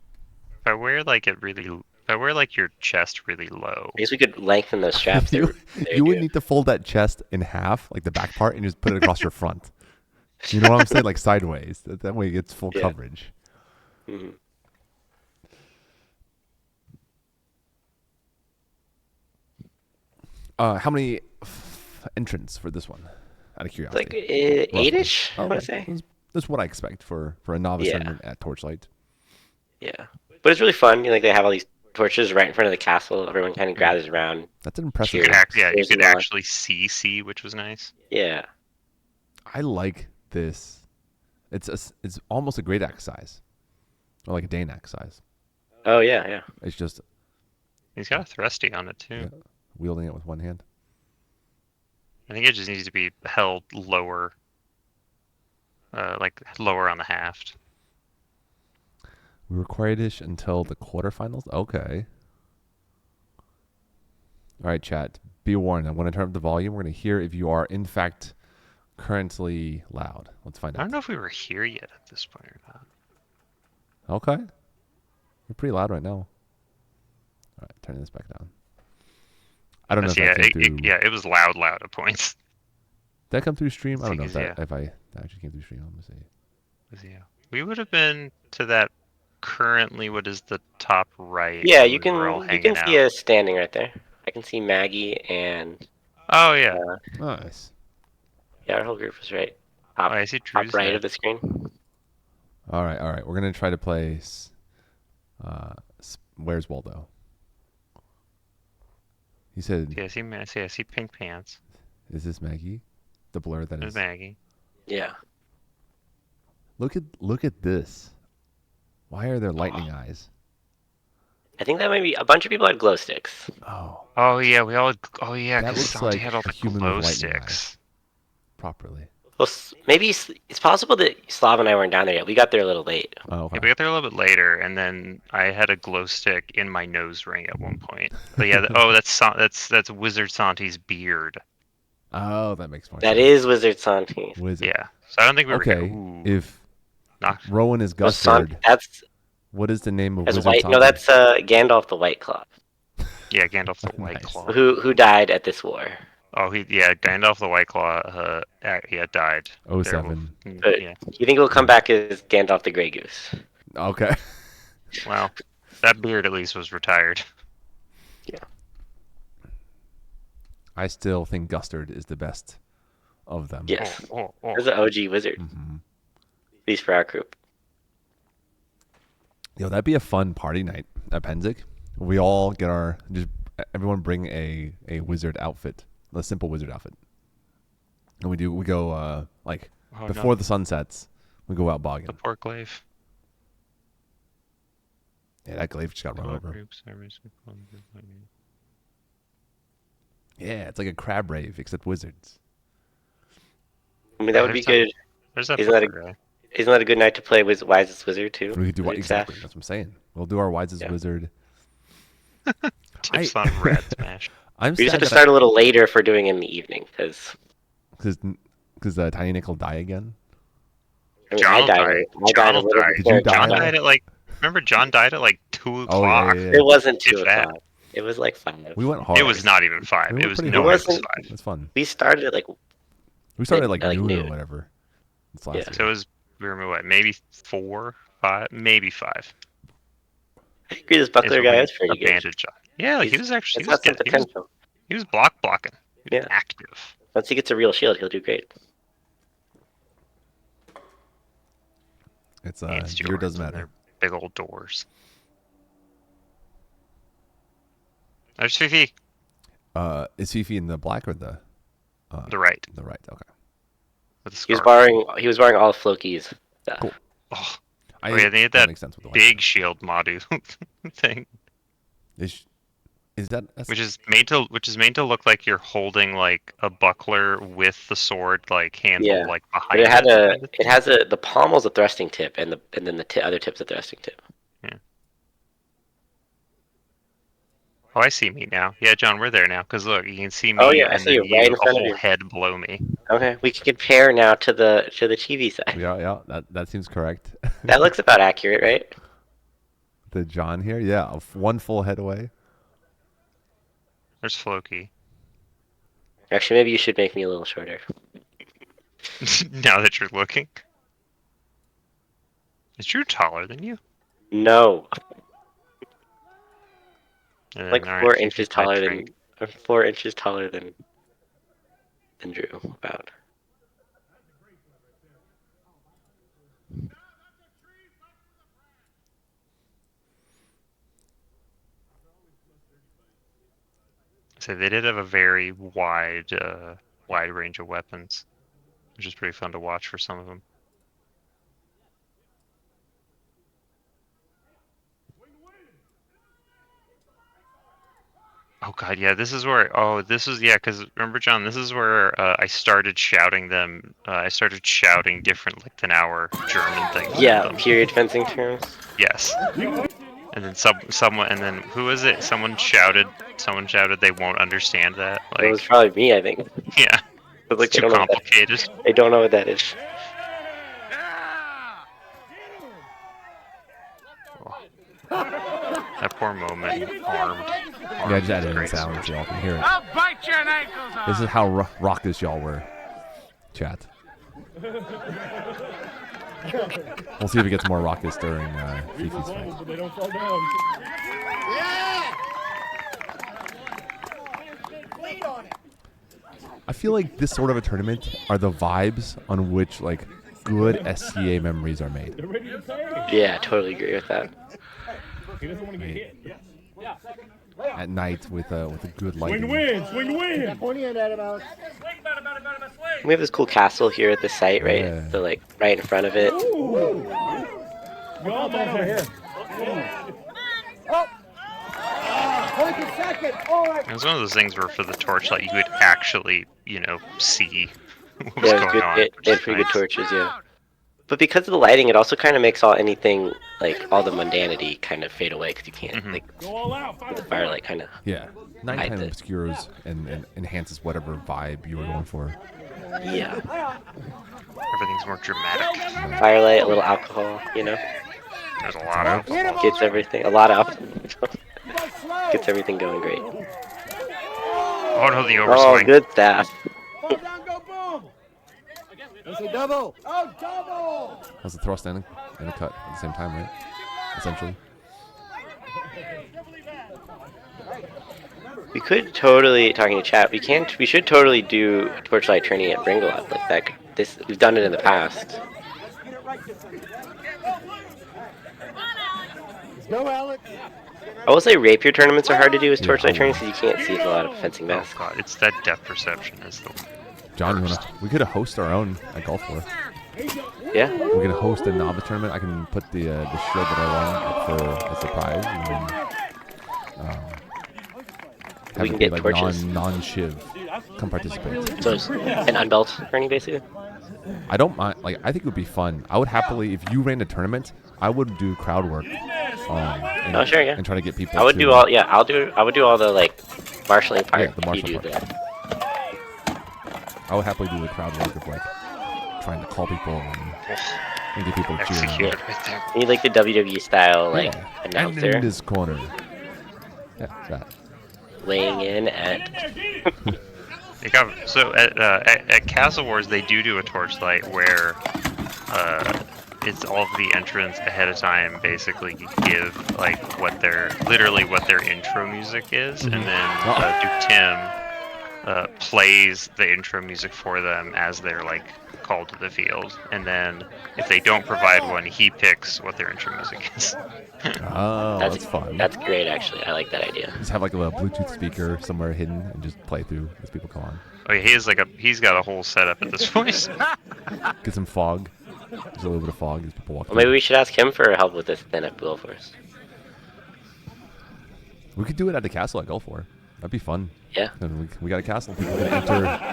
if I wear your chest really low. I guess we could lengthen those straps. you There you would need to fold that chest in half, like the back part, and just put it across your front. You know what I'm saying? Like sideways. That way it gets full Yeah. coverage. Hmm. How many entrants for this one? Out of It's curiosity. like eight-ish, I want to say. That's what I expect for a novice Yeah. tournament at Torchlight. Yeah, but it's really fun. You know, like they have all these torches right in front of the castle. Everyone kind of gathers around. That's an impressive. You could Cheers. you could Cheers, actually see, which was nice. Yeah, I like this. It's almost a great axe size, or like a Dane axe size. oh yeah, yeah. It's just He's got a thrusty on it too. Yeah. Wielding it with one hand. I think it just needs to be held lower, like lower on the haft. We required ish until the quarterfinals. Okay. All right, chat. Be warned. I'm going to turn up the volume. We're going to hear if you are in fact currently loud. Let's find I don't out. know if we were here yet at this point or not. Okay. We're pretty loud right now. All right, turning this back down. I don't know if that came through. It was loud at points. Did that come through stream? I don't know if Yeah. that actually came through stream. Let me see. Yeah, we would have been to that. Currently, what is the top right? Yeah, when you we were all can hanging see out. us standing right there. I can see Maggie and Oh yeah, Nice. yeah, our whole group was right top, I see top Drew's right there. of the screen. All right. We're going to try to play Where's Waldo? He said, Yeah, I see pink pants. is this Maggie? The blur that There's is. Maggie. Yeah, Look at this. Why are there lightning eyes? I think that might be a bunch of people had glow sticks. Oh, Oh yeah, we all. Oh yeah, That because looks Santi like had all a the human glow with lightning sticks. properly. Well, maybe it's possible that Slav and I weren't down there yet. We got there a little late. Oh, Yeah, okay. we got there a little bit later, and then I had a glow stick in my nose ring at one point. But yeah, that's Wizard Santi's beard. Oh, that makes more That sense. is Wizard Santi. Wizard. Yeah, so I don't think we were Okay, here. Ooh, if not Rowan is Well, Gustard, that's what is the name of that's Wizard white. Santi? No, that's Gandalf the White Claw, yeah, Gandalf the White Nice. Claw. who died at this war. Oh, Gandalf the White Claw. Died. 07. But Yeah. you think he'll come back as Gandalf the Grey Goose? Okay. Well, that beard at least was retired. I still think Gustard is the best of them. Yes. Oh. There's an OG wizard. Mm-hmm. At least for our group. Yo, that'd be a fun party night at Penzic. We all get everyone bring a wizard outfit, a simple wizard outfit, and we go before the sun sets. We go out bogging. The poor glaive. Yeah, that glaive just got run over. Yeah, it's like a crab rave except wizards. I mean, that would be good. There's that Isn't that guy. Isn't that a good night to play Wisest Wizard too? We could do Wizard exactly. Sash? That's what I'm saying. We'll do our wisest wizard. Tips on Red Smash. We just have to start a little later if we're doing it in the evening because Tiny Nick will die again. I died a little died. Did you before die? John died at remember John died at 2 o'clock. Oh, yeah. It wasn't 2 If that. o'clock. It was like 5. We went hard. It was not even 5. We It went was pretty no hard. it was 5. It's fun. We started at We started at like noon noon. or whatever. It's Yeah. So it was maybe 4, 5, maybe 5. I agree. This Buckler guy is pretty good. Bandage. Yeah, he was actually He's got some potential. he was blocking. He was Yeah. active. Once he gets a real shield, he'll do great. It's And gear Jordan's doesn't in matter. their big old doors. There's Fifi. Is Fifi in the black or the right. The right. Okay. With the He was scarf. borrowing all of Floki's stuff. Cool. Oh, Yeah, they had that makes sense with the white. big shield Madu thing. Is that Which is made to look like you're holding a buckler with the sword handle Yeah. behind But it has the pommel's a thrusting tip and then the other tip's a thrusting tip. Oh, I see me now. Yeah, John, we're there now. Because look, you can see me. Oh, yeah, I and see you then right in a front of whole you. head below me. Okay, we can compare now to the TV side. Yeah, that seems correct. That looks about accurate, right? The John here, yeah, one full head away. There's Floki. Actually, maybe you should make me a little shorter. Now that you're looking. Is Drew taller than you? No, And like then, all 4 right, inches Fifi's taller my than trait. 4 inches taller than Drew. About. So they did have a very wide range of weapons, which is pretty fun to watch for some of them. Oh god, yeah, this is where. Oh, this is because remember, John, this is where I started shouting them. I started shouting different than our German things. at Yeah, them. period fencing terms. Yes. And then someone, and then who was it? Someone shouted they won't understand that. It was probably me, I think. Yeah, But like, it's too complicated. They don't know what that is. That poor moment, armed. Yeah, just added in great sound so y'all can hear it. I'll bite your ankles off. This is how raucous y'all were, chat. We'll see if it gets more raucous during Fifi's fight. They don't fall down. I feel like this sort of a tournament are the vibes on which good SCA memories are made. They're ready to play. Yeah, I totally agree with that. He doesn't want to get hit. At night with a good lighting. Swing win. We have this cool castle here at the site, right? Yeah. So right in front of it. Y'all over here. It was one of those things where for the torchlight you could actually, see what was Yeah, going on. they which had is pretty good nice. torches, yeah. But because of the lighting, it also kind of makes all the mundanity kind of fade away because you can't Go all out. the firelight kind of. Yeah. Nighttime Hide it. obscures and enhances whatever vibe you were going for. Yeah, Everything's more dramatic. firelight, a little alcohol, There's a lot of alcohol. gets everything. A lot of gets everything going great. Oh no, the Oh, overswing. good staff. That's a thrust and a cut at the same time, right? Essentially. We could totally, talking to chat, we should totally do torchlight tourney at Bringalot like that. We've done it in the past. Go, Alex. I will say rapier tournaments are hard to do as Yeah, torchlight I tourneys will. because you can't see a lot of fencing Oh masks. god, it's that depth perception is the John, worst. we could host our own at Golf War. Yeah. We can host a novice tournament. I can put the shield that I won up for a surprise, and then have We can it be get like torches. non-shiv. Come participate. So it's an unbelt tourney basically. I don't mind. Like, I think it would be fun. I would happily, if you ran a tournament, I would do crowd work. And, Oh, sure, yeah. And try to get people. I would to, do all. Yeah, I would do all the like marshalling part. Yeah, the marshal you do part. I would happily do the crowd work of like trying to call people and get people cheering. Executed right there. You need like the WWE style like Yeah. And announcer in this corner. Yeah, that. weighing in at. It got, so at Castle Wars they do a torchlight where it's all of the entrants ahead of time basically give like what their intro music is, and then Duke Tim plays the intro music for them as they're like called to the field, and then if they don't provide one, he picks what their intro music is. Oh, that's fun. That's great, actually. I like that idea. Just have like a little Bluetooth speaker somewhere hidden and just play through as people come on. Oh, yeah, he's got a whole setup at this point. Get some fog. There's a little bit of fog as people walk Well, maybe through. we should ask him for help with this then at Bull Force. We could do it at the castle at Gulf War. That'd be fun. Yeah. And we got a castle. People can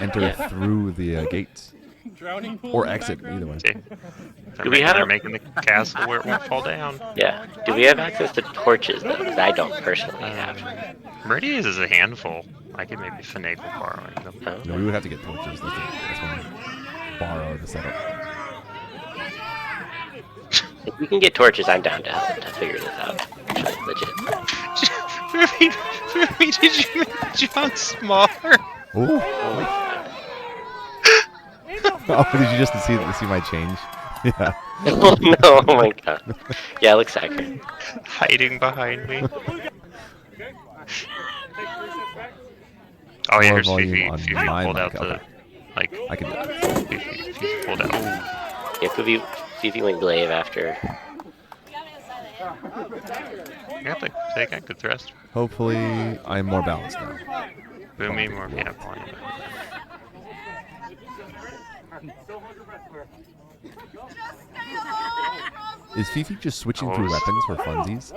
enter Yeah. through the gates Drowning pool or in the exit, background. either way. See? Do we have- They're making the castle where it won't fall down. Yeah. Do we have access to torches though? Because I don't personally have. Meridians is a handful. I could maybe finagle borrowing them. Oh. No, we would have to get torches. That's when we borrow the setup. If we can get torches, I'm down to help to figure this out. Actually, legit. Ruby, did you make John smaller? Ooh. Oh, did you just see my change? Yeah. Oh no! Oh my god. Yeah, it looks accurate. Hiding behind me. Oh yeah, More here's volume Fifi. on Fifi my pulled out mic, the okay. like. I can do that. Fifi pulled out. Ooh. Yeah, Fifi went glaive after. You have to take a good thrust. Hopefully, I'm more balanced now. Boomy more. Yeah, volume. Is Fifi just switching Oh. through weapons for funsies?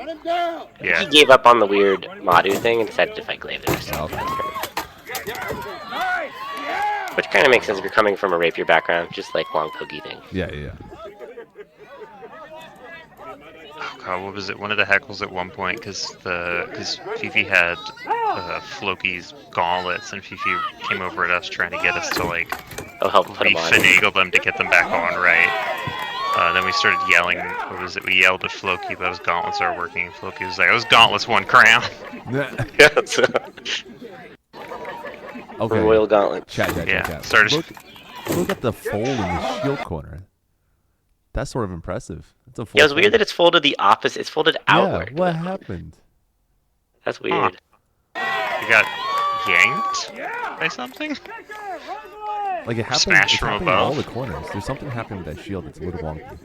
Yeah. He gave up on the weird Madu thing and decided to fight glaive himself. Which kind of makes sense if you're coming from a rapier background, just like long pokey thing. Yeah, yeah, yeah. Oh god, what was it? One of the heckles at one point, because Fifi had Floki's gauntlets, and Fifi came over at us trying to get us to like Oh, help put him on. finagle them to get them back on right. Then we started yelling. What was it? We yelled at Floki, but his gauntlets are working. And Floki was like, "Those gauntlets won crown." Yes. Okay. Royal Gauntlet. Chat. Yeah, started- Look at the fold in the shield corner. That's sort of impressive. That's a full Yeah, it's weird fold. that it's folded the opposite. It's folded outward. Yeah, what happened? That's weird. You got yanked by something? Like it happened, Smash it's from happening in all above? the corners. There's something happening with that shield that's a little wonky.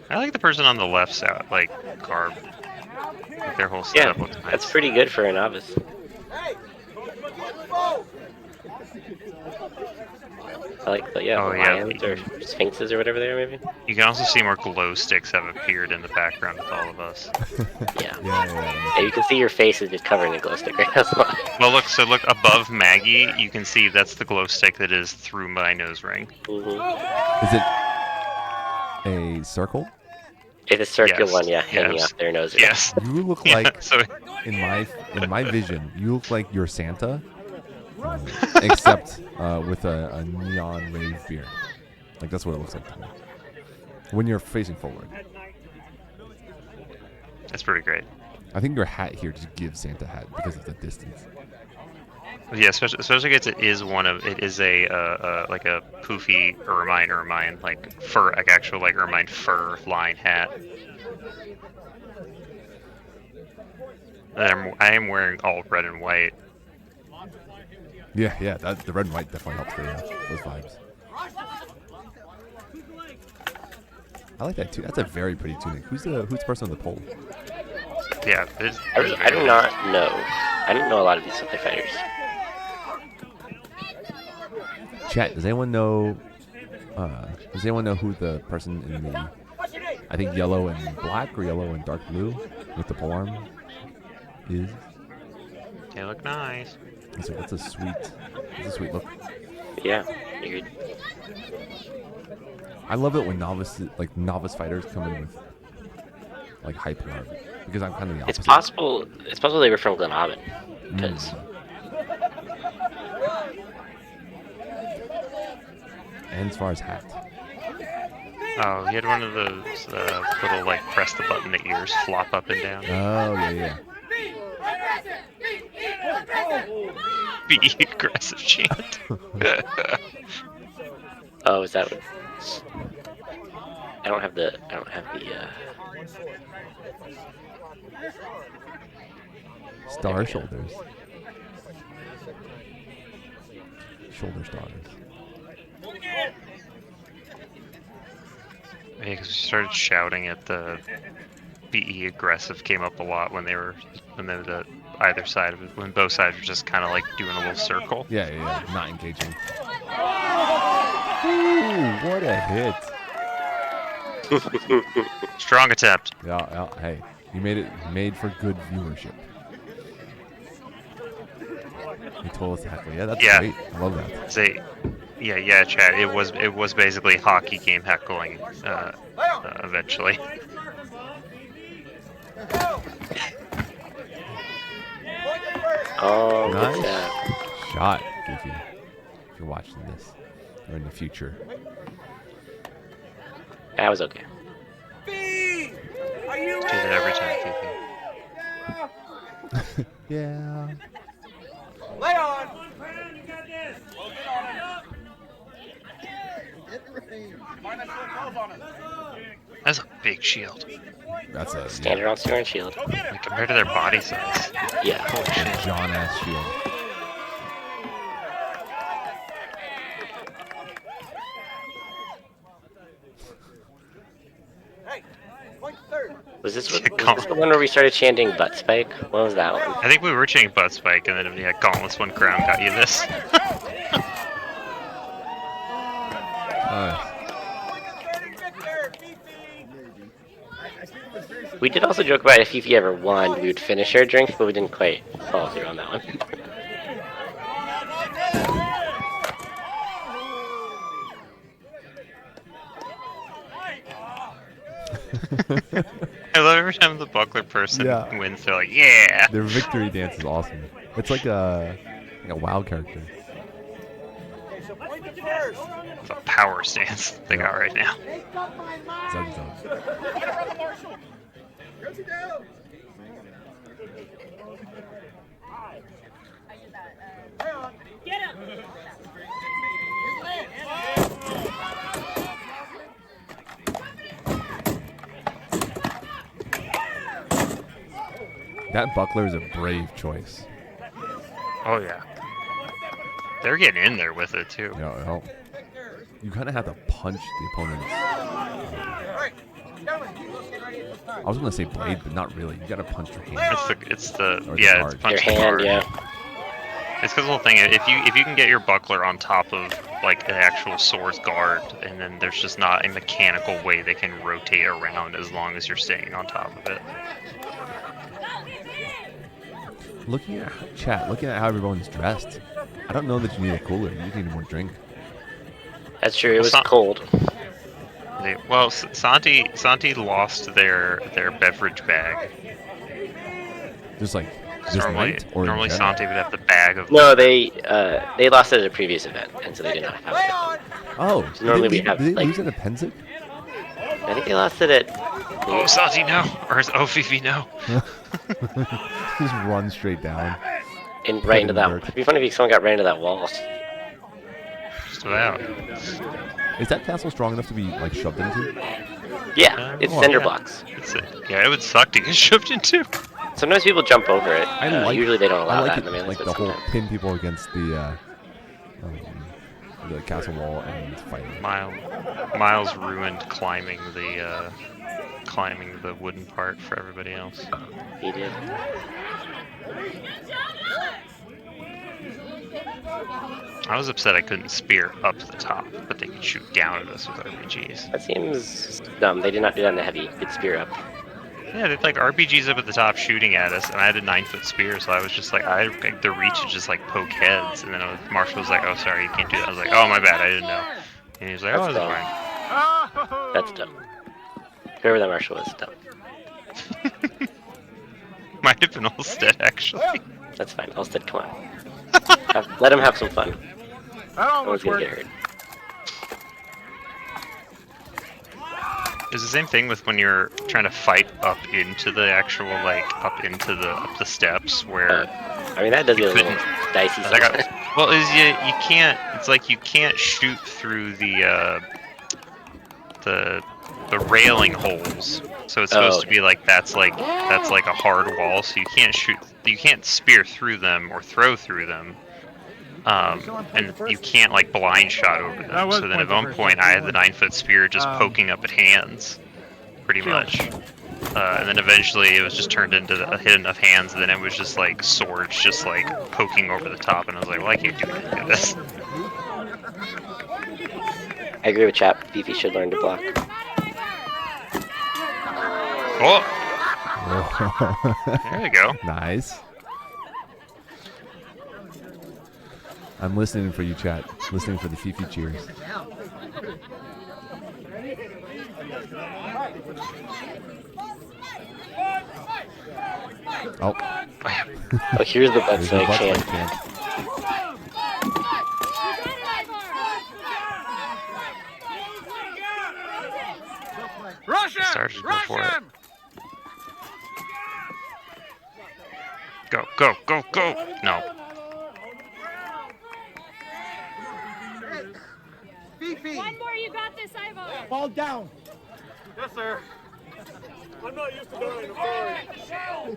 I like the person on the left side, like garb. Like their whole Yeah, setup looks nice. that's pretty good for a novice. I like the Oh, yeah. lions or sphinxes or whatever they are, maybe. You can also see more glow sticks have appeared in the background with all of us. Yeah. Yeah. Yeah, you can see your face is just covered in a glow stick right now. Well, look above Maggie, you can see that's the glow stick that is through my nose ring. Mm-hmm. Is it a circle? It's a circular Yes. one, yeah, hanging Yes. off their nose. Yes. You look Yeah, like so in my vision, you look like you're Santa, except with a neon rave beard. Like that's what it looks like to me. When you're facing forward, that's pretty great. I think your hat here just gives Santa hat because of the distance. Yeah, especially because it is a like a poofy ermine like fur, like actual like ermine fur line hat. And I am wearing all red and white. Yeah, the red and white definitely helps those vibes. I like that too. That's a very pretty tunic. Who's the person on the pole? Yeah, I do not know. I don't know a lot of these other fighters. Chat. Does anyone know? Does anyone know who the person in the, I think yellow and black or yellow and dark blue with the pole arm is? They look nice. That's a sweet look. Yeah, figured. I love it when novice fighters come in with like hype arm, because I'm kind of the opposite. It's possible. It's possible they were from Glenavon, because And as far as hat, Oh, he had one of those little like press the button the ears flop up and down. oh yeah. Be aggressive chant. oh, is that what? I don't have the. Star shoulders. Shoulder stars. Yeah, because we started shouting at the BE aggressive came up a lot when they were the either side of it, when both sides were just kind of like doing a little circle. Yeah, not engaging. Ooh, what a hit! Strong attempt. Yeah, hey, you made for good viewership. He told us to heckle. Yeah, that's great. I love that. Yeah, Chad. It was basically hockey game heckling. Eventually. Oh, Nice shot, Goofy. If you're watching this, or in the future. that was okay. Do that every time, Fifi. Yeah. Lay on. That's a big shield. That's a Standard on Stern Shield. Like, compared to their body size. Yeah. Holy shit. John ass shield. Was this the one where we started chanting butt spike? What was that one? I think we were chanting butt spike, and then yeah, Gauntless One Crown got you this. We did also joke about if Fifi ever won, we would finish our drinks, but we didn't quite follow through on that one. I love every time the buckler person Yeah. wins, they're like, yeah! Their victory dance is awesome. It's like a WoW character. It's a power stance they got right now. Zug. That buckler is a brave choice. Oh yeah. They're getting in there with it too. Yeah, you kind of have to punch the opponent's. I was gonna say blade, but not really. You gotta punch your hand. It's the Or the yeah, guard. it's punch Your the hand, guard. yeah. It's because the whole thing, if you can get your buckler on top of like an actual sword's guard, and then there's just not a mechanical way they can rotate around as long as you're staying on top of it. Looking at how everyone's dressed, I don't know that you need a cooler. You just need more drink. That's true, it was Well, cold. Santi lost their beverage bag. Just like this Normally night, or in general? Santi would have the bag of. No, they lost it at a previous event, and so they did not have it. Oh, Normally we did have, they like- lose at a Pensic? I think they lost it at. Oh, Santi, no! Or is Fifi, no! Just run straight down. And right into in the that. dirt. It'd be funny if someone got right into that wall. Just about. Is that castle strong enough to be like shoved into? Yeah, it's Oh, cinder yeah. blocks. Yeah, it would suck to get shoved into. Sometimes people jump over it. I like. Usually they don't I allow like that it, in the melee, like but the whole sometimes. pin people against the castle wall and fighting. Miles ruined climbing the wooden part for everybody else. He did. I was upset I couldn't spear up the top, but they could shoot down at us with RPGs. That seems dumb. They did not do that in the heavy. Good spear up. Yeah, they had like RPGs up at the top shooting at us, and I had a 9-foot spear, so I was just like, the reach is just like poke heads, and then Marshall was like, "Oh, sorry, you can't do that." I was like, "Oh, my bad, I didn't know." And he was like, "Oh, That's that's dumb. fine." That's dumb. Whoever that marshal is, dumb. Might have been Olstead, actually. That's fine. Elstead, come on. Let him have some fun. That No one's almost gonna worked. get hurt. It's the same thing with when you're trying to fight up into the actual, like, up the steps, where I mean, that does get a little couldn't- dicey that sometimes. well, you can't. It's like you can't shoot through the railing holes. So it's supposed to be like that's like a hard wall. So you can't spear through them or throw through them. And you can't like blind shot over them. So then at one point I had the 9-foot spear just poking up at hands, pretty much. And then eventually it was just turned into hit enough hands, and then it was just like swords just like poking over the top, and I was like, well, I can't do anything to this. I agree with Chap. Beefy should learn to block. Oh, there you go. Nice. I'm listening for you, chat. Listening for the Fifi cheers. Oh. Oh, here's the butt There's the snake butt chant. plug chant. Rush him! Sarge, go Rush for it. him! Go, go, go, go! No. Fifi! One more, you got this, Ivo. Fall down! Yes, sir. I'm not used to dying, I'm sorry.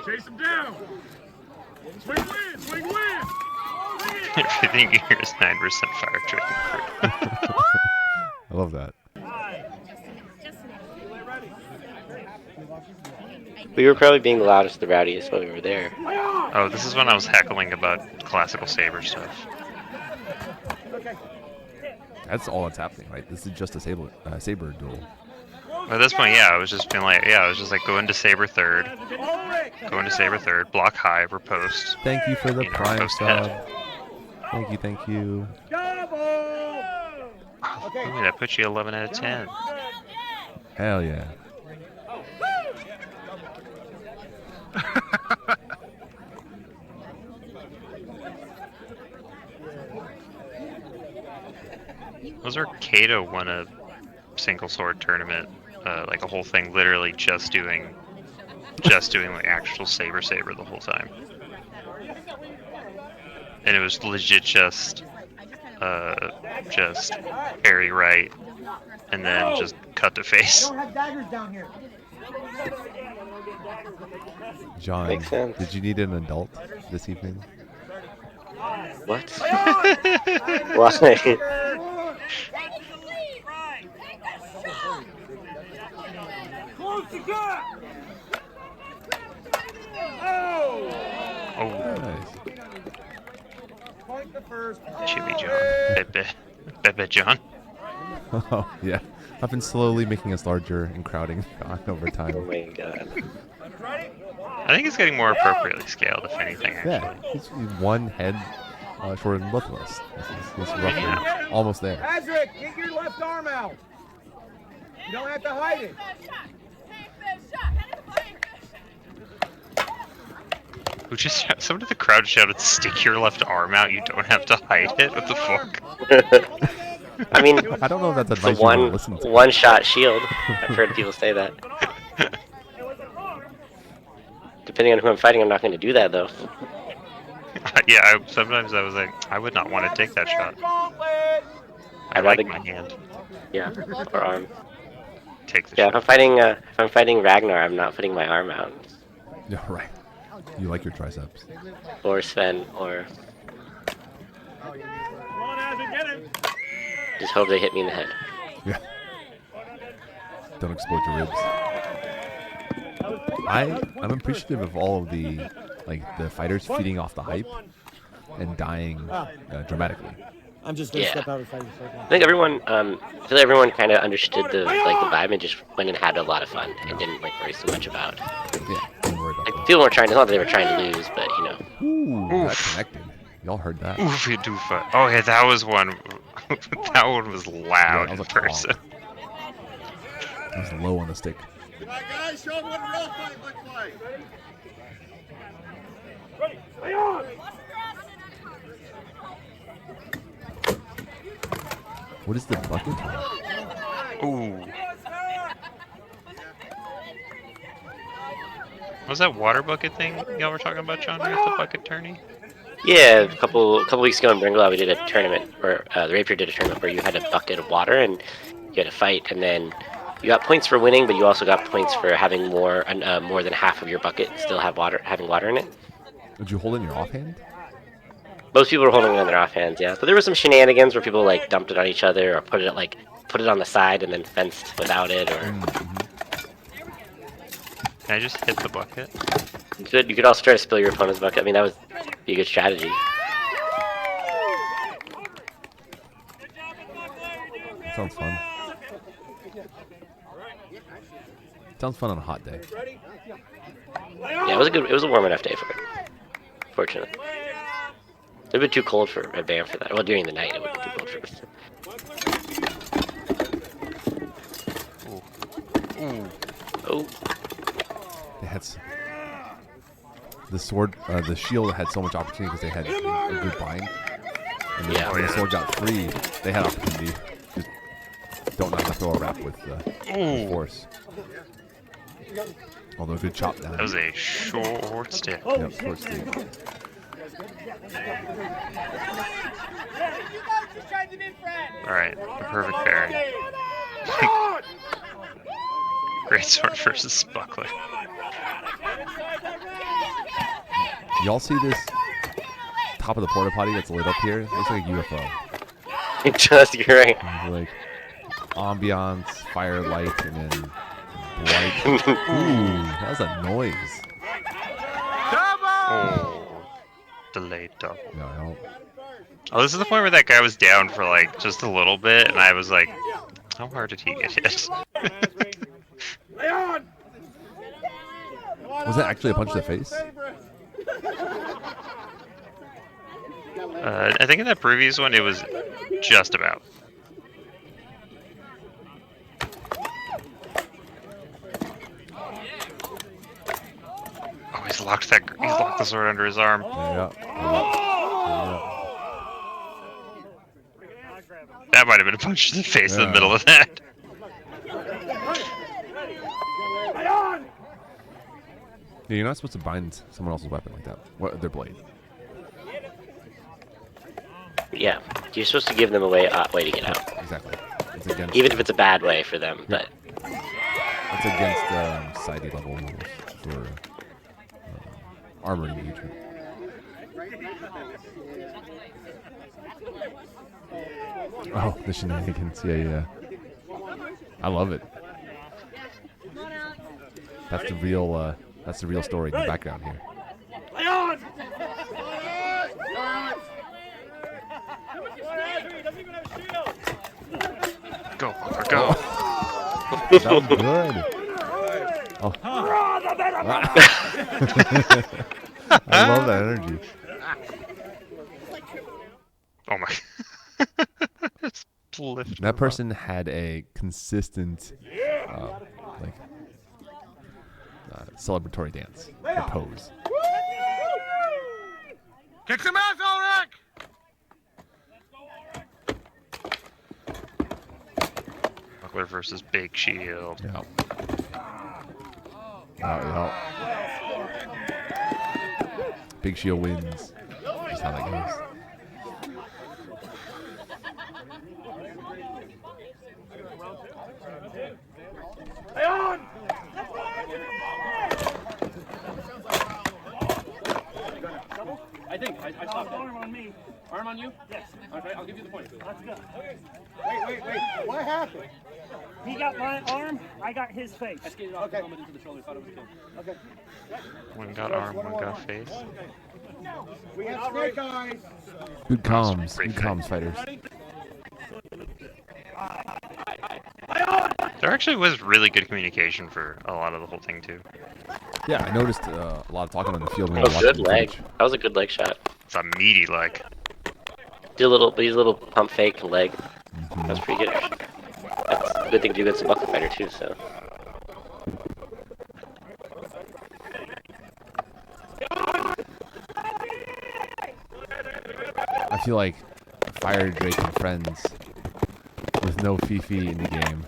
Chase him down! Swing wind! Swing wind! Everything you hear is 9% fire training. I love that. We were probably being the loudest, the rowdiest while we were there. Oh, this is when I was heckling about classical saber stuff. That's all that's happening, right? This is just a saber duel. At this point, yeah, I was just being like, go into saber third, block high, riposte. Thank you for the You know, prime post sub. head. Thank you. Ooh, that puts you 11 out of 10. Hell yeah. Was there Kato won a single sword tournament, like a whole thing, literally just doing like actual saber the whole time, and it was legit just parry right, and then just cut to face. Don't have daggers down here. John, Makes sense. did you need an adult this evening? What? Why? Close the gap! Oh! Oh, Nice. Point the first. Chibi John, Bebe John. Oh, yeah. I've been slowly making us larger and crowding on over Oh time. my god. I think it's getting more appropriately scaled, if anything, Yeah, actually. he's one head shorter than both of us. He's roughly almost there. Adric, get your left arm out. You don't have to hide it. Who just someone in the crowd shouted, "Stick your left arm out! You don't have to hide it." What the fuck? I mean, I don't know if that's it's a advice you want to listen to. one-shot shield. I've heard people say that. Depending on who I'm fighting, I'm not going to do that though. Yeah, sometimes I was like, I would not want to take that shot. I I'd like rather- my hand. Yeah, or arm. Take the Yeah, shot. if I'm fighting Ragnar, I'm not putting my arm out. Yeah, right. You like your triceps. Or Sven, or Come on, Azzy, get him. just hope they hit me in the head. Yeah. Don't explode your ribs. I'm appreciative of all of the fighters feeding off the hype and dying dramatically. I'm just gonna Yeah. step out and fight you for a second. I think everyone, I feel like everyone kind of understood the vibe and just went and had a lot of fun and didn't worry so much about. Yeah, don't worry about Like, people were trying. It's not that they were trying to lose, but that. Ooh, that Oof. connected. Y'all heard that? Oof, you doofa. Oh yeah, that was one. That one was loud that was in a call. person. It was low on the stick. Guys, show them what a real fight looks like. Ready, stay on. What is the bucket? Ooh. Was that water bucket thing y'all were talking about, John, with the bucket tourney? yeah, a couple weeks ago in Bringla, we did a tournament, or the Rapier did a tournament where you had a bucket of water and you had to fight, and then you got points for winning, but you also got points for having more than half of your bucket still having water in it. Did you hold it in your offhand? Most people were holding it in their offhands, yeah. But there were some shenanigans where people like dumped it on each other or put it on the side and then fenced without it, or Can I just hit the bucket? you could also try to spill your opponent's bucket. I mean, that would be a good strategy. Sounds fun. Sounds fun on a hot day. Yeah, it was a warm enough day for it. Fortunately. It would have been too cold for a band for that. Well, during the night it would have been too cold for it. Ooh. Oh, They had the sword, the shield had so much opportunity because they had a good bind. And then Yeah. when the sword got free, they had opportunity. Just don't know how to throw a wrap with force. Although a good chop down. That was a short stick. Yep, short stick. Alright, the perfect pairing. Great sword versus buckler. Y'all see this top of the porta potty that's lit up here? It looks like a UFO. you're right. It's like ambiance, firelight, and then bright. Ooh, that was a noise. Oh. Delayed double. No, I don't. Oh, this is the point where that guy was down for like just a little bit, and I was like, how hard did he get hit? Was that actually a punch to the face? I think in that previous one, it was just about. Oh, he's locked the sword under his arm. Yeah. That might have been a punch to the face in the Yeah. middle of that. Yeah, you're not supposed to bind someone else's weapon like that. What, their blade. Yeah, you're supposed to give them a way to get out, Exactly. It's against. even if it's a bad way for them. But It's against society level rules for armor engagement. Oh, the shenanigans. Yeah. I love it. That's the real story in the background here. Go, Butler, go. That was good. Oh. I love that energy. Oh my. Lift That person had a consistent, celebratory dance or pose. Kick some ass, Ulrich! Buckler versus Big Shield. Yeah. Yeah. Big Shield wins. Just how that goes. Stay on! I think I stopped. Arm on me. Arm on you? Yes. Okay, I'll give you the point. Let's go. Wait. What happened? He got my arm, I got his face. I skated off the helmet into the shoulder. Thought it was good. Okay. One got arm, one got face. We have snake eyes. Good comms. Good comms, fighters. There actually was really good communication for a lot of the whole thing too. Yeah, I noticed a lot of talking on the field when That we was were a watching good the leg. footage. That was a good leg shot. It's a meaty leg. Do a little pump fake leg. That was pretty good. Actually. That's a good thing to do against a bucket fighter too. So. I feel like Fire Drake and friends with no Fifi in the game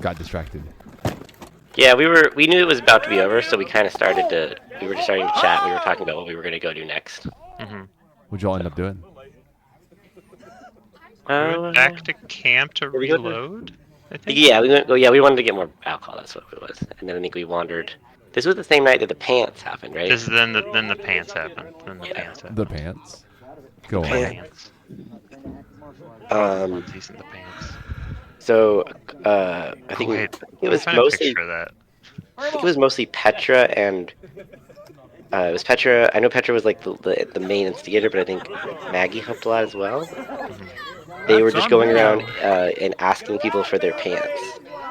got distracted. Yeah, we knew it was about to be over, so we kind of we were just starting to chat. We were talking about what we were going to go do next. Mm-hmm. What'd y'all end up doing? We went back to camp to we go to- reload. I think. Yeah, we went. Oh, yeah, we wanted to get more alcohol. That's what it was. And then I think we wandered. This was the same night that the pants happened, right? This is then the pants happened. Then the pants happened. The pants. Go The on. pants. Decent the pants. So I think Wait, it was find a mostly. picture of that. I think it was mostly Petra and. It was Petra. I know Petra was like the main instigator, but I think Maggie helped a lot as well. They were just going around and asking people for their pants.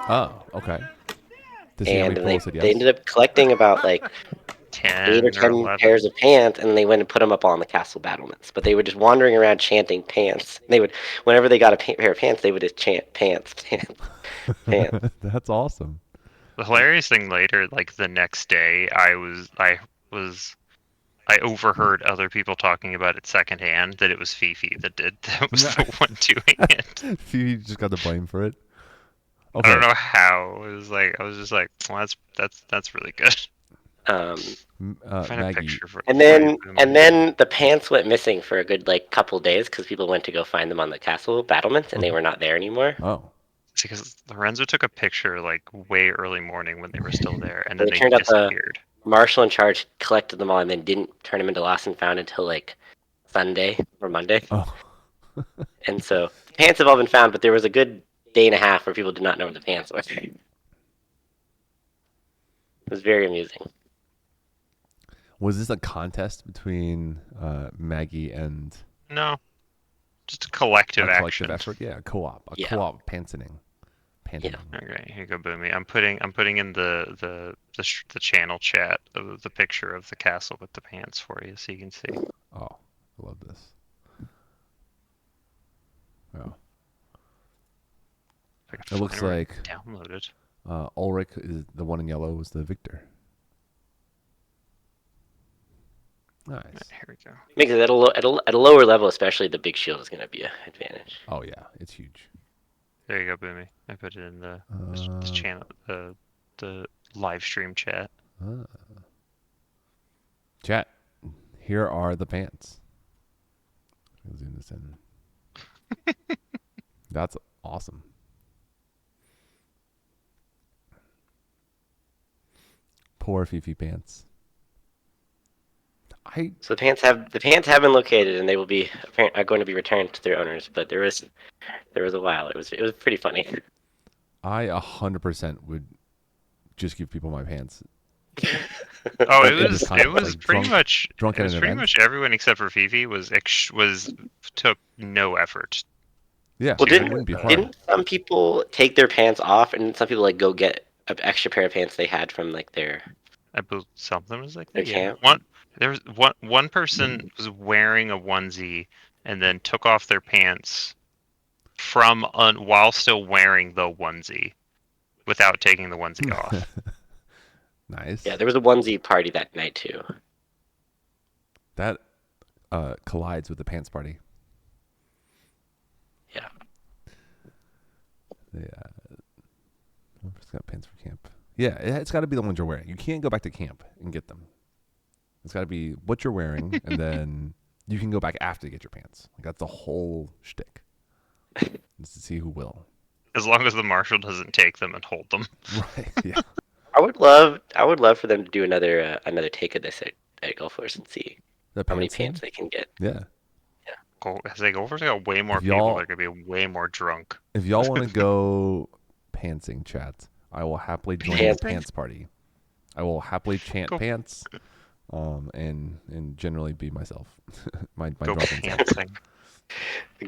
Oh, okay. To see how And many they, people said yes. they ended up collecting about like 10 8 or or 10 11. pairs of pants, and they went and put them up on the castle battlements. But they were just wandering around chanting pants. They would, whenever they got a pair of pants, they would just chant pants, pants, pants. That's awesome. The hilarious thing later, like the next day, I overheard other people talking about it secondhand that it was Fifi that was the one doing it. Phoebe just got the blame for it. I Okay. don't know how. It was like I was just like, well, that's really good. Find a Maggie. picture for And then the pants went missing for a good like couple days because people went to go find them on the castle battlements, and they were not there anymore. Oh. It's because Lorenzo took a picture like way early morning when they were still there, and then It they turned out the disappeared. marshal in charge collected them all and then didn't turn them into lost and found until like Sunday or Monday. Oh. And so the pants have all been found, but there was a good day and a half where people did not know where the pants were. It was very amusing. Was this a contest between Maggie and No, just a collective a action. collective effort? Yeah, co-op. A Yeah. co-op pantsoning. Pantoning. Okay, here you go, Boomy. I'm putting in the channel chat of the picture of the castle with the pants for you, so you can see. Oh, I love this. Oh. If I can It looks find where I like download it. Ulrich is the one in yellow was the victor. Nice. Right, here we go. Makes it at a lower level, especially the big shield is going to be an advantage. Oh yeah, it's huge. There you go, Boomy. I put it in this Uh, channel, the live stream chat. Chat. Here are the pants. I'll zoom this in. That's awesome. Poor Fifi pants. So the pants have been located, and they will be are going to be returned to their owners. But there was a while. It was pretty funny. I 100% would just give people my pants. Oh, Like, it in was this kind of, pretty like, much drunk it at was an pretty event? much everyone except for Fifi took no effort. Yeah, Well, it wouldn't be hard. didn't some people take their pants off, and some people like go get an extra pair of pants they had from like their I believe something was like Their that. camp? There was one person was wearing a onesie and then took off their pants while still wearing the onesie without taking the onesie off. Nice. there was a onesie party that night too. That collides with the pants party. Yeah. Yeah. I've just got pants for camp. Yeah, it's got to be the ones you're wearing. You can't go back to camp and get them. It's got to be what you're wearing, and then you can go back after to get your pants. Like that's the whole shtick. Is to see who will. As long as the marshal doesn't take them and hold them. Right. Yeah. I would love for them to do another take of this at Gulf Force and see The how many thing? pants they can get. Yeah. As they go over, they got way more If people. y'all- They're gonna be way more drunk. If y'all want to go pantsing, chat, I will happily join the Pantsing? pants party. I will happily chant Go- pants, and generally be myself. my Go drunken self. pantsing.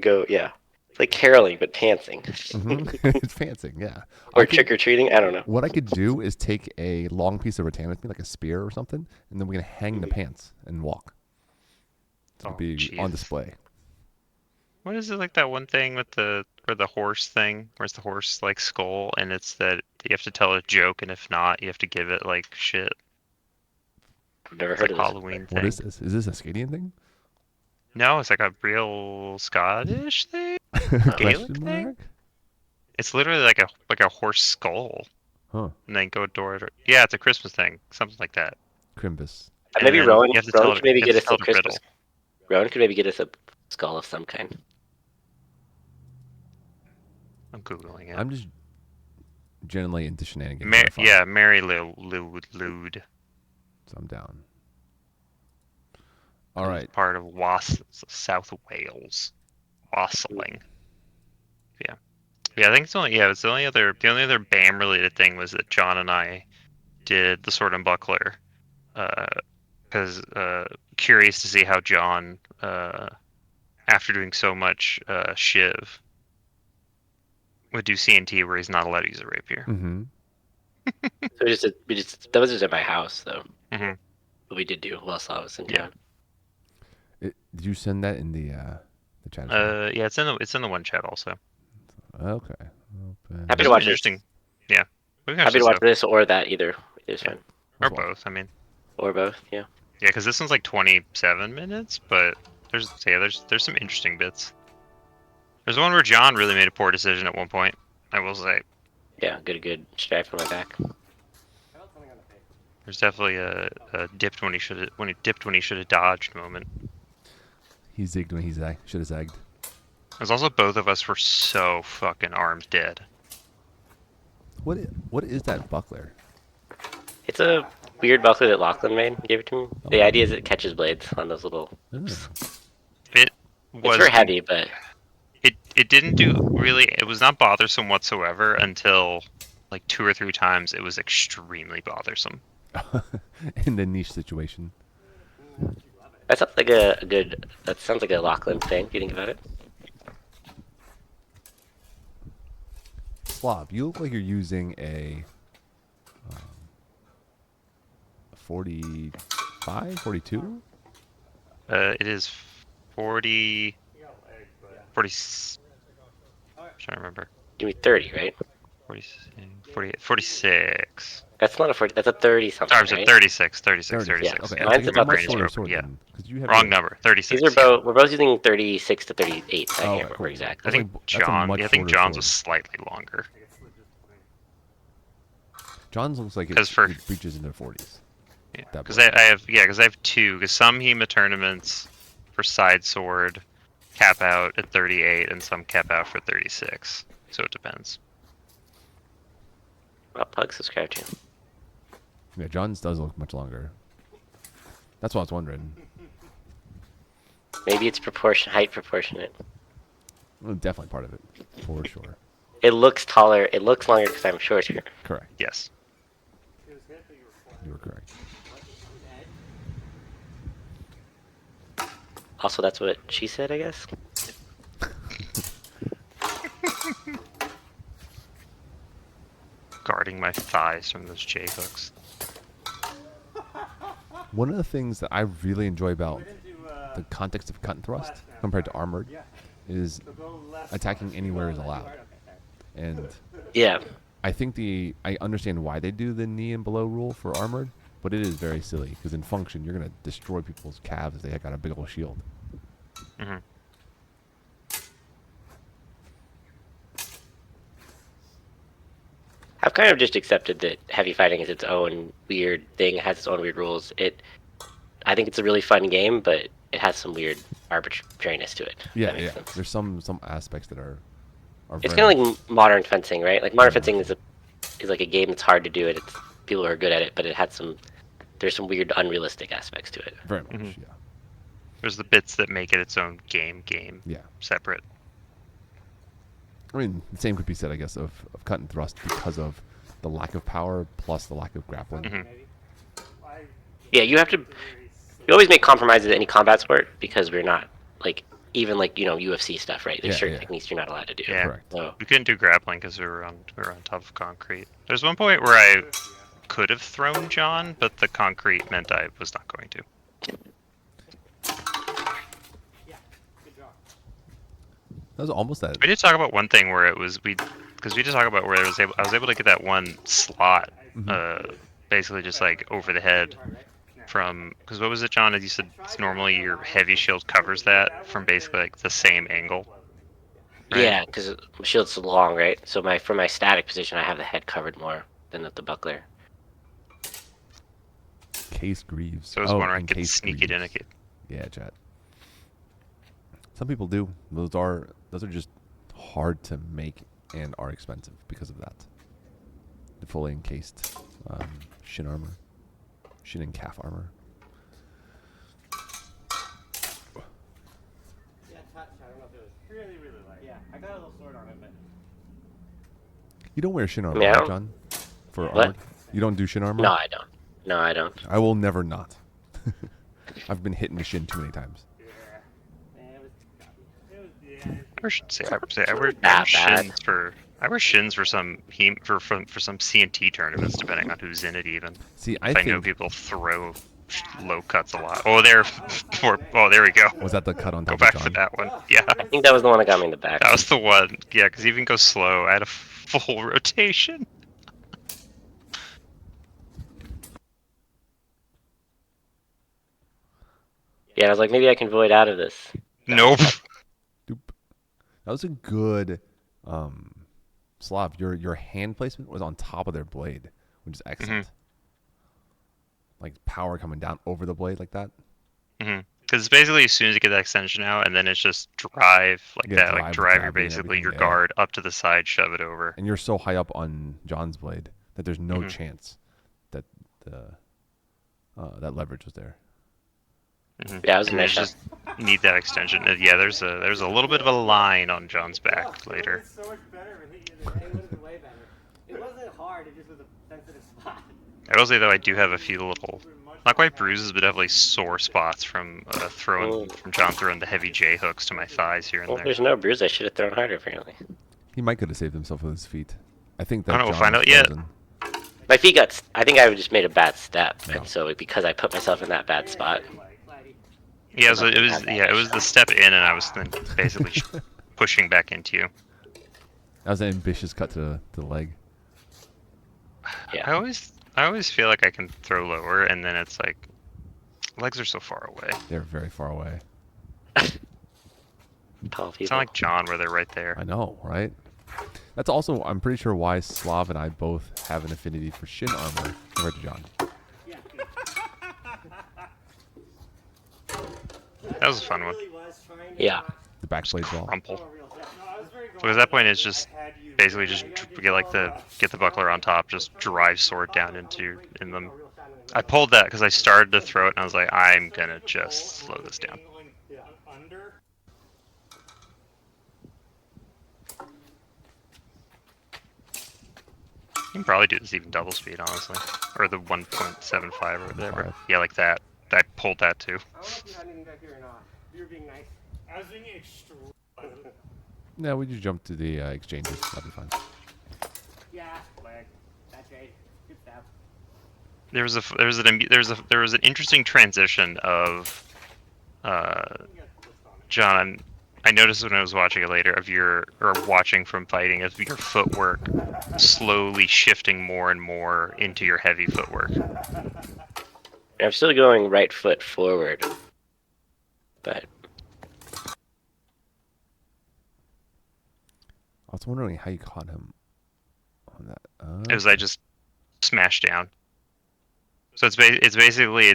Go, yeah. It's like caroling, but pantsing. It's pantsing, yeah. Or I could- trick or treating. I don't know. What I could do is take a long piece of rattan with me, like a spear or something, and then we're gonna hang the pants and walk. To Oh, be on Jesus. display. What is it like that one thing with the horse thing? Where's the horse like skull? And it's that you have to tell a joke, and if not, you have to give it like shit. I've never It's heard like of this. Halloween What thing. is this? Is this a Scadian thing? No, it's like a real Scottish thing. Question Gaelic thing? mark? It's literally like a horse skull, Huh. and then go door to door. Yeah, it's a Christmas thing, something like that. Crimbus. And Maybe then Rowan you have to tell could it- maybe you get have us to a tell the Christmas. riddle. Rowan could maybe get us a skull of some kind. I'm googling it. I'm just generally into shenanigans. Mar- They're fun, yeah, Mary Lude. So I'm down. All right. Part of South Wales. Wassailing. Yeah, I think it's the only other BAM related thing was that John and I did the Sword and Buckler, because curious to see how John, after doing so much Shiv, would do CNT where he's not allowed to use a rapier. Mm-hmm. So that was just at my house though. Mhm. But we did do while Slav was in Yeah. town. Did you send that in the chat? as well? Yeah, it's in the one chat also. Okay. Open. Happy There's to watch some this. interesting. Yeah, we can Happy to actually watch stuff. this or that either. Either's Yeah. fine. Or Let's watch. both. I mean, Or both. Yeah. yeah, because this one's like 27 minutes, but there's some interesting bits. There's one where John really made a poor decision at one point. I will say. Yeah. Good strap on my back. There's definitely a dipped when he should have dodged moment. He zigged when he should have zagged. There's also both of us were so fucking armed dead. What is that buckler? It's a weird buckler that Lachlan made. Gave it to me. The idea is it catches blades on those little. Oh. It It's was very heavy, but it didn't do really. It was not bothersome whatsoever until like 2 or 3 times. It was extremely bothersome. In the niche situation. that sounds like a good. That sounds like a Lachlan thing. If you think about it. Slav, you look like you're using a 45, 42? It is 40. 40. I'm trying to remember. Give me 30, right? 46. That's not a 40. That's a 30 something. Sorry, I said right? 36. Yeah, Yeah. okay. Mine's I was about thinking, the much same. shorter Broken, sword yeah. then, 'cause you have Wrong your- number. 36. These are both. We're both using 36 to 38. So I Oh, can't okay, remember cool. exactly. I think That's a much shorter John's was sword. slightly longer. John's looks like it 'Cause for- reaches into the 40s. Yeah, That because blade. I have 2. Because some HEMA tournaments for side sword cap out at 38, and some cap out for 36. So it depends. Well, Pug subscribe to. Yeah, John's does look much longer. That's what I was wondering. Maybe it's height proportionate. Well, definitely part of it, for sure. It looks taller. It looks longer because I'm shorter. Correct. Yes. You were correct. Also, that's what she said, I guess. Guarding my thighs from those J hooks. One of the things that I really enjoy about the context of cut and thrust compared to armored is attacking anywhere is allowed. And Yeah. I think I understand why they do the knee and below rule for armored, but it is very silly because in function you're gonna destroy people's calves if they got a big old shield. hmm I've kind of just accepted that heavy fighting is its own weird thing. It has its own weird rules. I think it's a really fun game, but it has some weird arbitrariness to it. if Yeah, that makes yeah. sense. There's some aspects that are It's very kind of much- like modern fencing, right? Like modern Very fencing much is like a game that's hard to do it. It's people are good at it, but there's some weird unrealistic aspects to it. very much, Mhm. yeah. There's the bits that make it its own game, Yeah. separate. I mean, the same could be said, I guess, of cut and thrust because of the lack of power plus the lack of grappling. Mhm. Yeah, you always make compromises in any combat sport because we're not like even like UFC stuff, right? There's Yeah, certain yeah. techniques you're not allowed to do. Yeah. Correct. So We couldn't do grappling because we were on top of concrete. There's one point where I could have thrown John, but the concrete meant I was not going to. That was almost that. We did talk about one thing where it was we did talk about where I was able to get that one slot, basically just like over the head from because what was it, John? As you said, it's normally your heavy shield covers that from basically like the same angle. Right. yeah, because my shield's so long, right? So for my static position, I have the head covered more than the buckler. Case Greaves. So I was wondering, I could Encased sneak it in. Greaves. Yeah, chat. Some people do. Those are just hard to make and are expensive because of that. The fully encased shin armor, shin and calf armor. Yeah, touch. I don't know if it was really light. Yeah, I got a little sword on it, but. You don't wear shin armor, Yeah. right, John? For What? armor? You don't do shin armor? No, I don't. No, I don't. I will never not. I've been hit in the shin too many times. I wear shins for some for some CNT tournaments, depending on who's in it. Even See, I know people throw low cuts a lot. Oh, there we go. Was that the cut on Go top back of for John? that one. Yeah, I think that was the one that got me in the back. that was the one. Yeah, because even go slow. I had a full rotation. Yeah, I was like, maybe I can void out of this. Nope. Doop. That was a good Slav. Your hand placement was on top of their blade, which is excellent. Like power coming down over the blade like that. Because it's basically as soon as you get that extension out, and then it's just drive like Yeah, that, like drive, drive your gravity and basically everything, your yeah. guard up to the side, shove it over. And you're so high up on John's blade that there's no chance that that leverage was there. Yeah, it was a And nice you shot. just need that extension. Yeah, there's a little bit of a line on John's back later. So much better when it was way better. It wasn't hard, it just was a sensitive spot. I will say though, I do have a few little, not quite bruises, but definitely sore spots from John throwing the heavy J hooks to my thighs here and Well, there. there's no bruise. I should have thrown harder, apparently. He might could have saved himself with his feet. I think that I don't know, John we'll find was out yet. frozen. My feet I think I just made a bad step, Yeah. and so because I put myself in that bad spot. Yeah, so it was the step in, and I was then basically pushing back into you. That was an ambitious cut to the leg. Yeah. I always feel like I can throw lower, and then it's like legs are so far away. They're very far away. Tall It's people. not like John where they're right there. I know, right? That's also, I'm pretty sure, why Slav and I both have an affinity for shin armor compared to John. That was a fun one. Yeah. The backblade ball. Crumple. So at that point, it's just basically just get the buckler on top, just drive sword down in them. I pulled that because I started to throw it, and I was like, I'm gonna just slow this down. You can probably do this even double speed, honestly, or the 1.75 or whatever. Yeah, like that. I pulled that too. I don't know if you had anything back here or not. You were being nice. I was being extreme. Yeah, we just jump to the exchanges. That'll be fine. Yeah, leg. That's right. Good stab. There was an interesting transition of John. I noticed when I was watching it later watching from fighting of your footwork slowly shifting more and more into your heavy footwork. I'm still going right foot forward, but I was wondering how you caught him on that. It was I just smashed down. So it's basically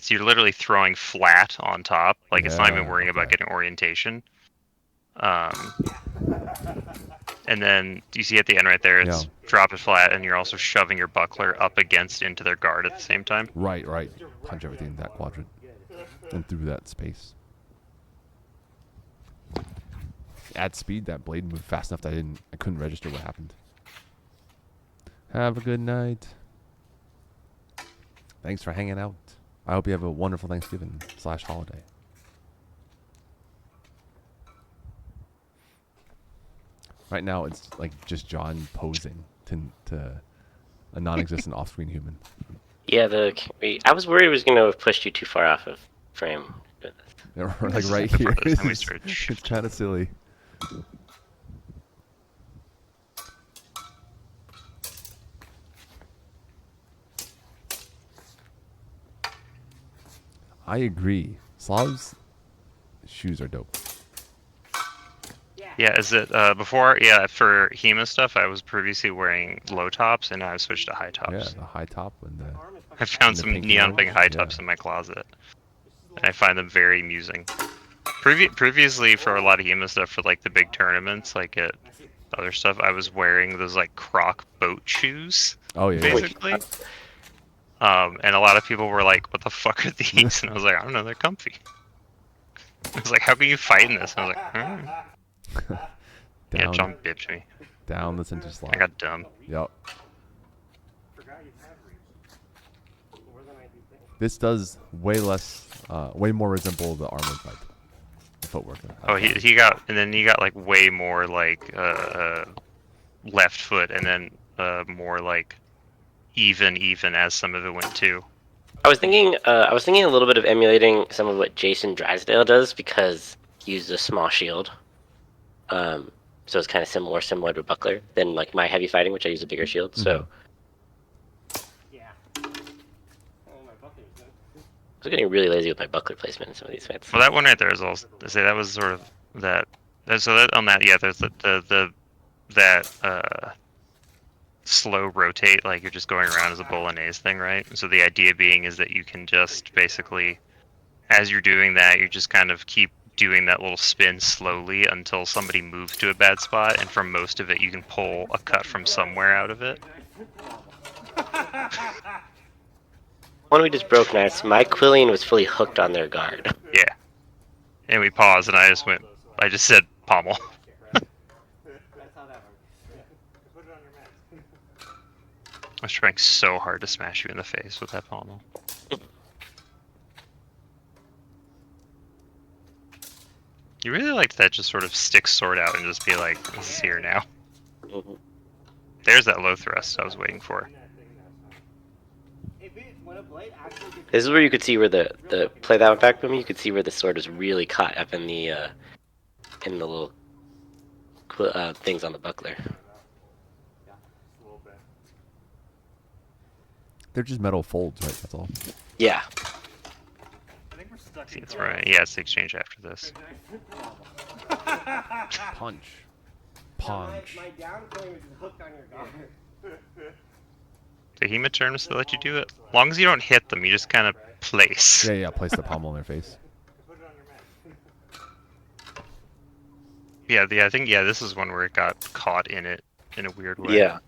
you're literally throwing flat on top. Like it's not even Yeah, worrying about okay. getting orientation. And then you see at the end right there, it's Yeah. drop it flat, and you're also shoving your buckler up against into their guard at the same time. Right. Punch everything in that quadrant and through that space. At speed, that blade moved fast enough that I couldn't register what happened. Have a good night. Thanks for hanging out. I hope you have a wonderful Thanksgiving / holiday. Right now, it's like just John posing to a non-existent off-screen human. Yeah, I was worried it was gonna have pushed you too far off of frame. Like right here. This time we started It's shifting. kind of silly. I agree. Slav's shoes are dope. Yeah, is it before? Yeah, for HEMA stuff, I was previously wearing low tops, and now I've switched to high tops. Yeah, the high top and the. I found and the some pink neon orange, pink high tops yeah. in my closet, and I find them very amusing. Previously, for a lot of HEMA stuff, for like the big tournaments, like at other stuff, I was wearing those like Croc boat shoes, Oh yeah. basically. And a lot of people were like, "What the fuck are these?" And I was like, "I don't know, they're comfy." I was like, "How can you fight in this?" And I was like, "Yeah, Down, John bitched me. down the center slot. I got dumb." Yep. This does way more resemble the armored fight. The footwork. Oh, he got, and then he got like way more like left foot, and then more like even as some of it went too. I was thinking a little bit of emulating some of what Jason Drysdale does because he uses a small shield. So it's kind of similar to buckler than like my heavy fighting, which I use a bigger shield. So I was getting really lazy with my buckler placement in some of these fights. Well, that one right there is also. I say that was sort of that. So that on that, yeah, there's that slow rotate, like you're just going around as a bolognese thing, right? So the idea being is that you can just basically, as you're doing that, you just kind of keep doing that little spin slowly until somebody moves to a bad spot, and for most of it, you can pull a cut from somewhere out of it. One we just broke nice. My Quillian was fully hooked on their guard. Yeah. And we paused, and I just said pommel. I was trying so hard to smash you in the face with that pommel. You really liked that just sort of stick sword out and just be like, this is here now. Mm-hmm. There's that low thrust I was waiting for. This is where you could see where the play that one back for me. You could see where the sword was really caught up in the little things on the buckler. They're just metal folds, right? That's all. Yeah. See, it's right. Yeah, it's the exchange after this. Punch. My down killing was hooked on your guard. The HEMA terms to let you do it. As long as you don't hit them, you just kind of place. Yeah. Place the pommel in their face. Yeah, I think this is one where it got caught in it in a weird way. Yeah.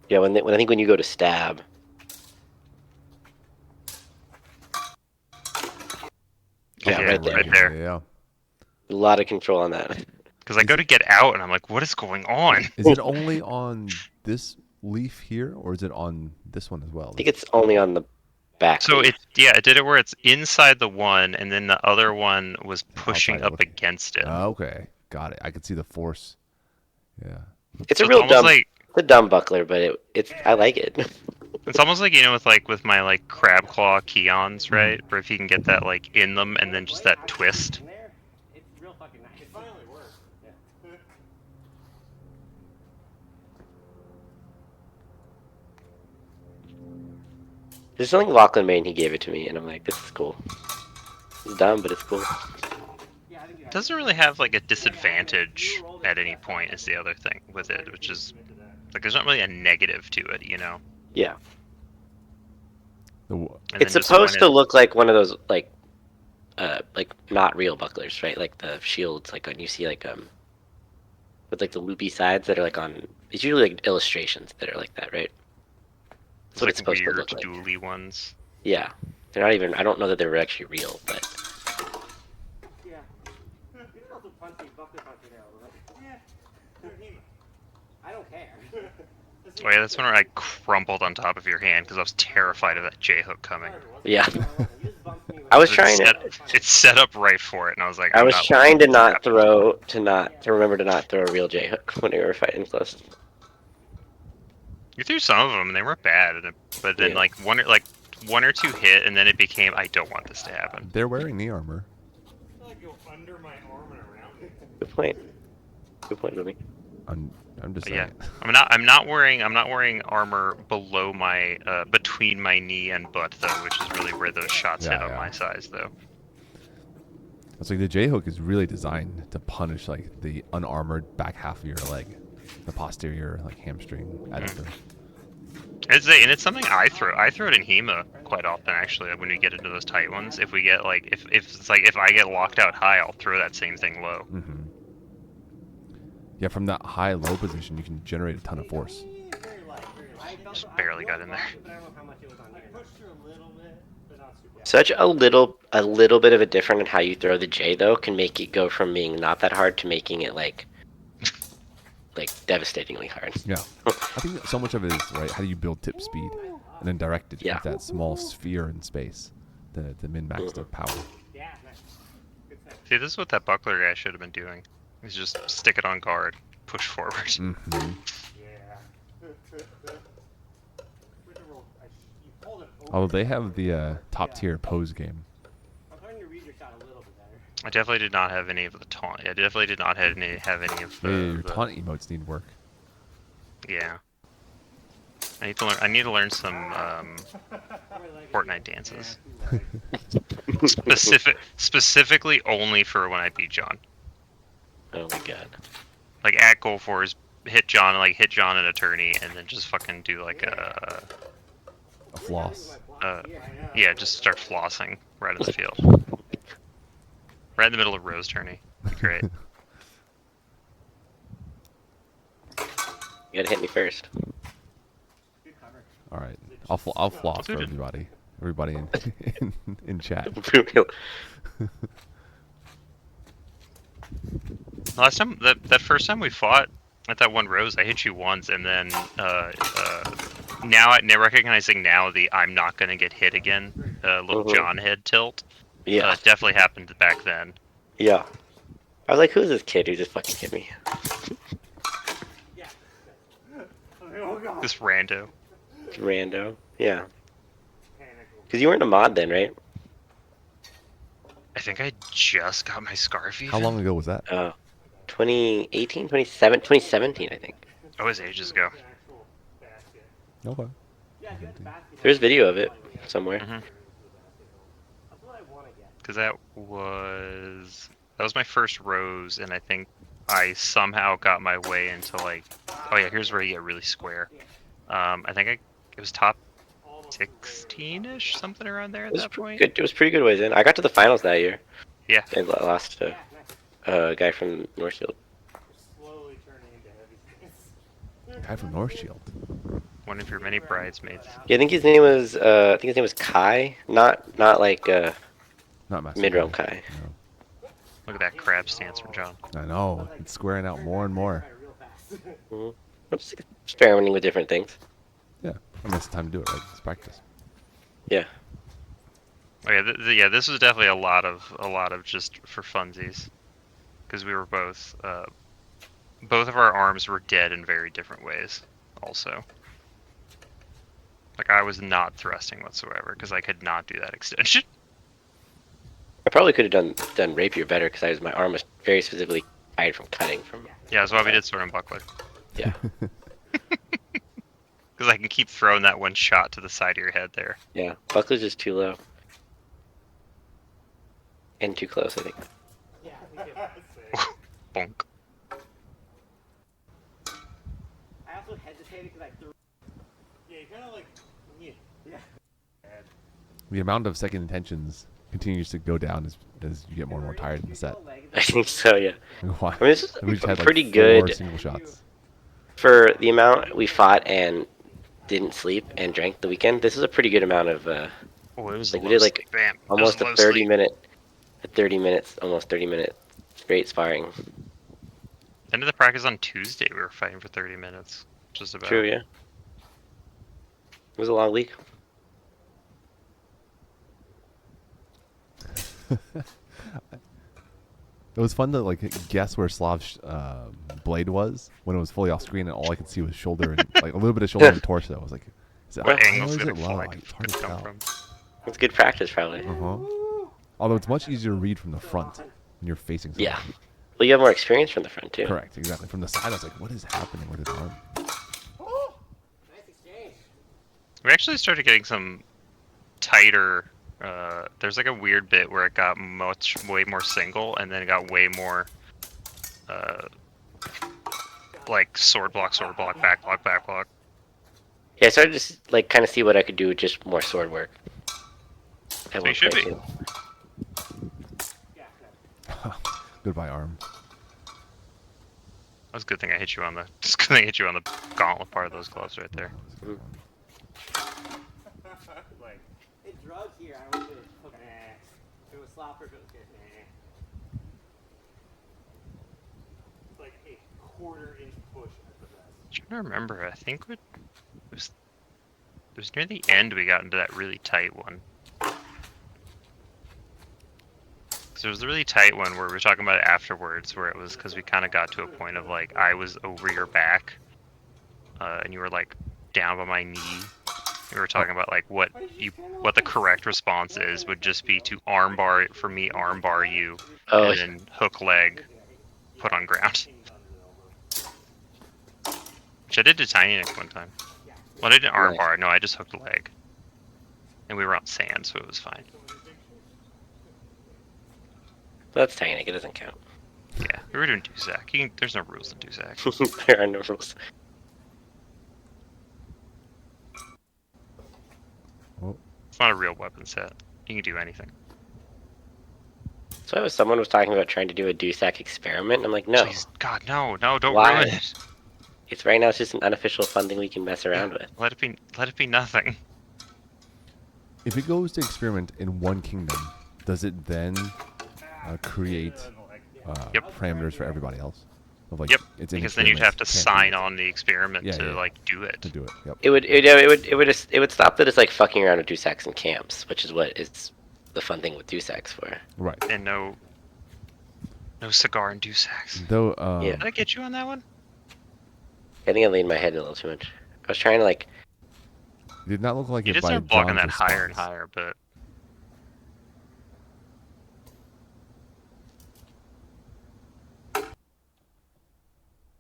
Yeah. When I think when you go to stab. Yeah, right there. Yeah. A lot of control on that. Because I go to get out and I'm like, what is going on? Is it only on this leaf here, or is it on this one as well? I think it's only on the back. So it did it where it's inside the one, and then the other one was pushing Outside, up okay. against it. Okay, got it. I could see the force. Yeah. It's So a real almost dumb. like It's a dumb buckler, but I like it. it's almost like with my like crab claw keons, right? Where if you can get that like in them and then just that twist. It's real fucking nice. It finally worked. Yeah. There's something Lachlan made and he gave it to me, and I'm like, this is cool. It's dumb, but it's cool. It doesn't really have like a disadvantage at any point is the other thing with it, which is like there's not really a negative to it, you know. Yeah. And It's then just supposed to went in- look like one of those like not real bucklers, right? Like the shields, like when you see like with like the loopy sides that are like on. It's usually like illustrations that are like that, right? That's what like it's supposed to weird look like. dually ones. Yeah, they're not even. I don't know that they were actually real, but Yeah. You can also punch me, buck the punch me now. Yeah. I don't care. Oh yeah, that's when I crumpled on top of your hand because I was terrified of that J hook coming. yeah. You just bumped me with I was It's trying to. set, it's set up right for it, and I was like, I I'm was not trying to letting not this happen. remember to not throw a real J hook when we were fighting close. You threw some of them, and they weren't bad, but then Yeah. like one or two hit, and then it became, I don't want this to happen. They're wearing knee armor. I go under my arm and around it. Good point. Good point, Louis. I'm just Yeah, saying. I'm not wearing armor below my between my knee and butt though, which is really where those shots hit Yeah, on yeah. my size though. It's like the J hook is really designed to punish like the unarmored back half of your leg, the posterior like hamstring adductor. And it's something I throw. I throw it in HEMA quite often actually when we get into those tight ones. If we get like if it's like if I get locked out high, I'll throw that same thing low. Mm-hmm. Yeah, from that high-low position, you can generate a ton of force. very light. Just barely got in there. But I don't know how much it was on you. I pushed her a little bit, but not super. Such a little bit of a difference in how you throw the J though can make it go from being not that hard to making it like devastatingly hard. Yeah, I think that so much of it is right. How do you build tip speed and then direct it Yeah. with that small sphere in space to min-max the power? Yeah, nice. Good set. See, this is what that buckler guy should have been doing. Is just stick it on guard, push forward. Mm-hmm. Yeah. With the roll, you hold it over. Although they have the top-tier pose game. I'm starting to read your shot a little bit better. I definitely did not have any of the taunt. I definitely did not have any of the. Your taunt emotes need work. Yeah. I need to learn some Fortnite dances. Specifically only for when I beat John. Oh my god. Like at goal fours, hit John an attorney, and then just fucking do like A floss. yeah, just start flossing right in the field, right in the middle of Rose tourney. Great. You gotta hit me first. All right, I'll floss for Dude. everybody. Everybody in chat. Last time, that first time we fought at that one Rose, I hit you once, and then now recognizing now the I'm not gonna get hit again, little Mhm. John head tilt. Yeah. Definitely happened back then. Yeah. I was like, who's this kid who just fucking hit me? This rando. Rando. Yeah. Because you weren't a mod then, right? I think I just got my scarf. Even. How long ago was that? 2018, 2017, I think. Oh, it was ages ago. Okay. There's video of it somewhere. Mhm. That's what I want to get. Because that was my first Rose, and I think I somehow got my way into like. Oh yeah, here's where you get really square. I think it was top 16ish, something around there at It was that point. good. It was pretty good ways in. I got to the finals that year. Yeah. And lost to a guy from Northfield. Slowly turning into heavy stance. Guy from North Shield. One of your many bridesmaids. Yeah, I think his name was Kai. Not like Not Master. mid-realm Guy. Kai. No. Look at that crab stance from John. I know. It's squaring out more and more. I'm just experimenting with different things. Yeah. I mean, it's the time to do it, right? It's practice. Yeah. Oh yeah, yeah. This was definitely a lot of just for funsies, because we were both of our arms were dead in very different ways. Also, like I was not thrusting whatsoever because I could not do that extension. I probably could have done rapier better because my arm was very specifically tied from cutting from. Yeah, that's why we did sword and buckler. Yeah. Because I can keep throwing that one shot to the side of your head there. Yeah. Buckler's just too low. And too close, I think. Yeah, I think Bonk. I also hesitated because I threw. Yeah, you kind of like. Yeah. Yeah. The amount of second intentions continues to go down as you get more and more tired in the set. I think so, yeah. Why? I mean, this is We just had like pretty 4 good single shots. for the amount we fought and didn't sleep and drank the weekend. This is a pretty good amount of Oh, it was like a we low did like sleep. Bam. almost It a was a low 30 sleep. minute, almost 30 minute straight sparring. End of the practice on Tuesday. We were fighting for 30 minutes. Just about. True, yeah. It was a long week. It was fun to like guess where Slav's blade was when it was fully off screen, and all I could see was shoulder and like a little bit of shoulder and torso. I was like, is it What high or angle's is gonna it low? fly? Like, it's hard to Come tell. from? It's good practice, probably. Although it's much easier to read from the front when you're facing someone. Yeah. Well, you have more experience from the front too. Correct, exactly. From the side, I was like, what is happening with his arm? Nice exchange. We actually started getting some tighter. There's like a weird bit where it got way more single, and then it got way more like sword block, back block. Yeah, I started to like kind of see what I could do with just more sword work. At So one you should point, be. too. Goodbye, arm. That's a good thing I hit you on the. Just good thing I hit you on the gauntlet part of those gloves right there. Like, it drug here. I don't think it took If it was slopper, it was good. It's like a quarter-inch push at the best. I'm trying to remember. I think it was near the end we got into that really tight one. So there was a really tight one where we were talking about it afterwards, where it was because we kind of got to a point of like I was over your back, and you were like down by my knee. We were talking about like what the correct response is would just be to armbar you, Oh, and then hook leg, put on ground. Which I did to Tiny Nick one time. Well, I didn't armbar. No, I just hooked leg, and we were on sand, so it was fine. that's tiny. It doesn't count. Yeah, we were doing Duzak. There's no rules in Duzak. There are no rules. It's not a real weapon set. You can do anything. So someone was talking about trying to do a Dusak experiment. I'm like, no. Please, God, no, don't Why? ruin it. It's right now. It's just an unofficial fun thing we can mess around with. Let it be nothing. If it goes to experiment in one kingdom, does it then create parameters for everybody else? Of like, Yep. It's an Because then you'd have to experiment, can't sign on the experiment to Yeah. like do it. to do it. Yep. It would stop that it's like fucking around with Dusaks in camps, which is what is the fun thing with Dusaks for. Right. And no cigar and Duzaks. Though. Yeah. Did I get you on that one? I think I leaned my head a little too much. I was trying to like. It did not look like You it did by start blocking John's that higher and response. higher, but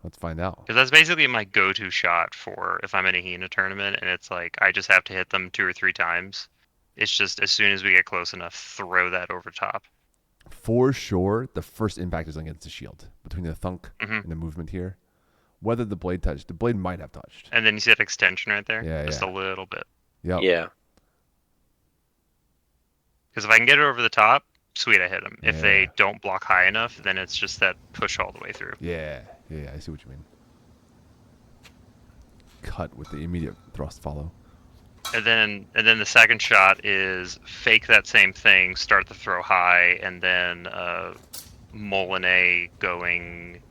Let's find out. because that's basically my go-to shot for if I'm in a Hina tournament, and it's like I just have to hit them 2 or 3 times. It's just as soon as we get close enough, throw that over top. For sure, the first impact is against the shield between the thunk Mhm. and the movement here. Whether the blade touched, the blade might have touched. And then you see that extension right there? Yeah, Just yeah. a little bit. Yep. Yeah. Because if I can get it over the top, sweet, I hit them. If they Yeah. don't block high enough, then it's just that push all the way through. Yeah. I see what you mean. Cut with the immediate thrust follow. And then the second shot is fake that same thing, start the throw high, and then Molinet going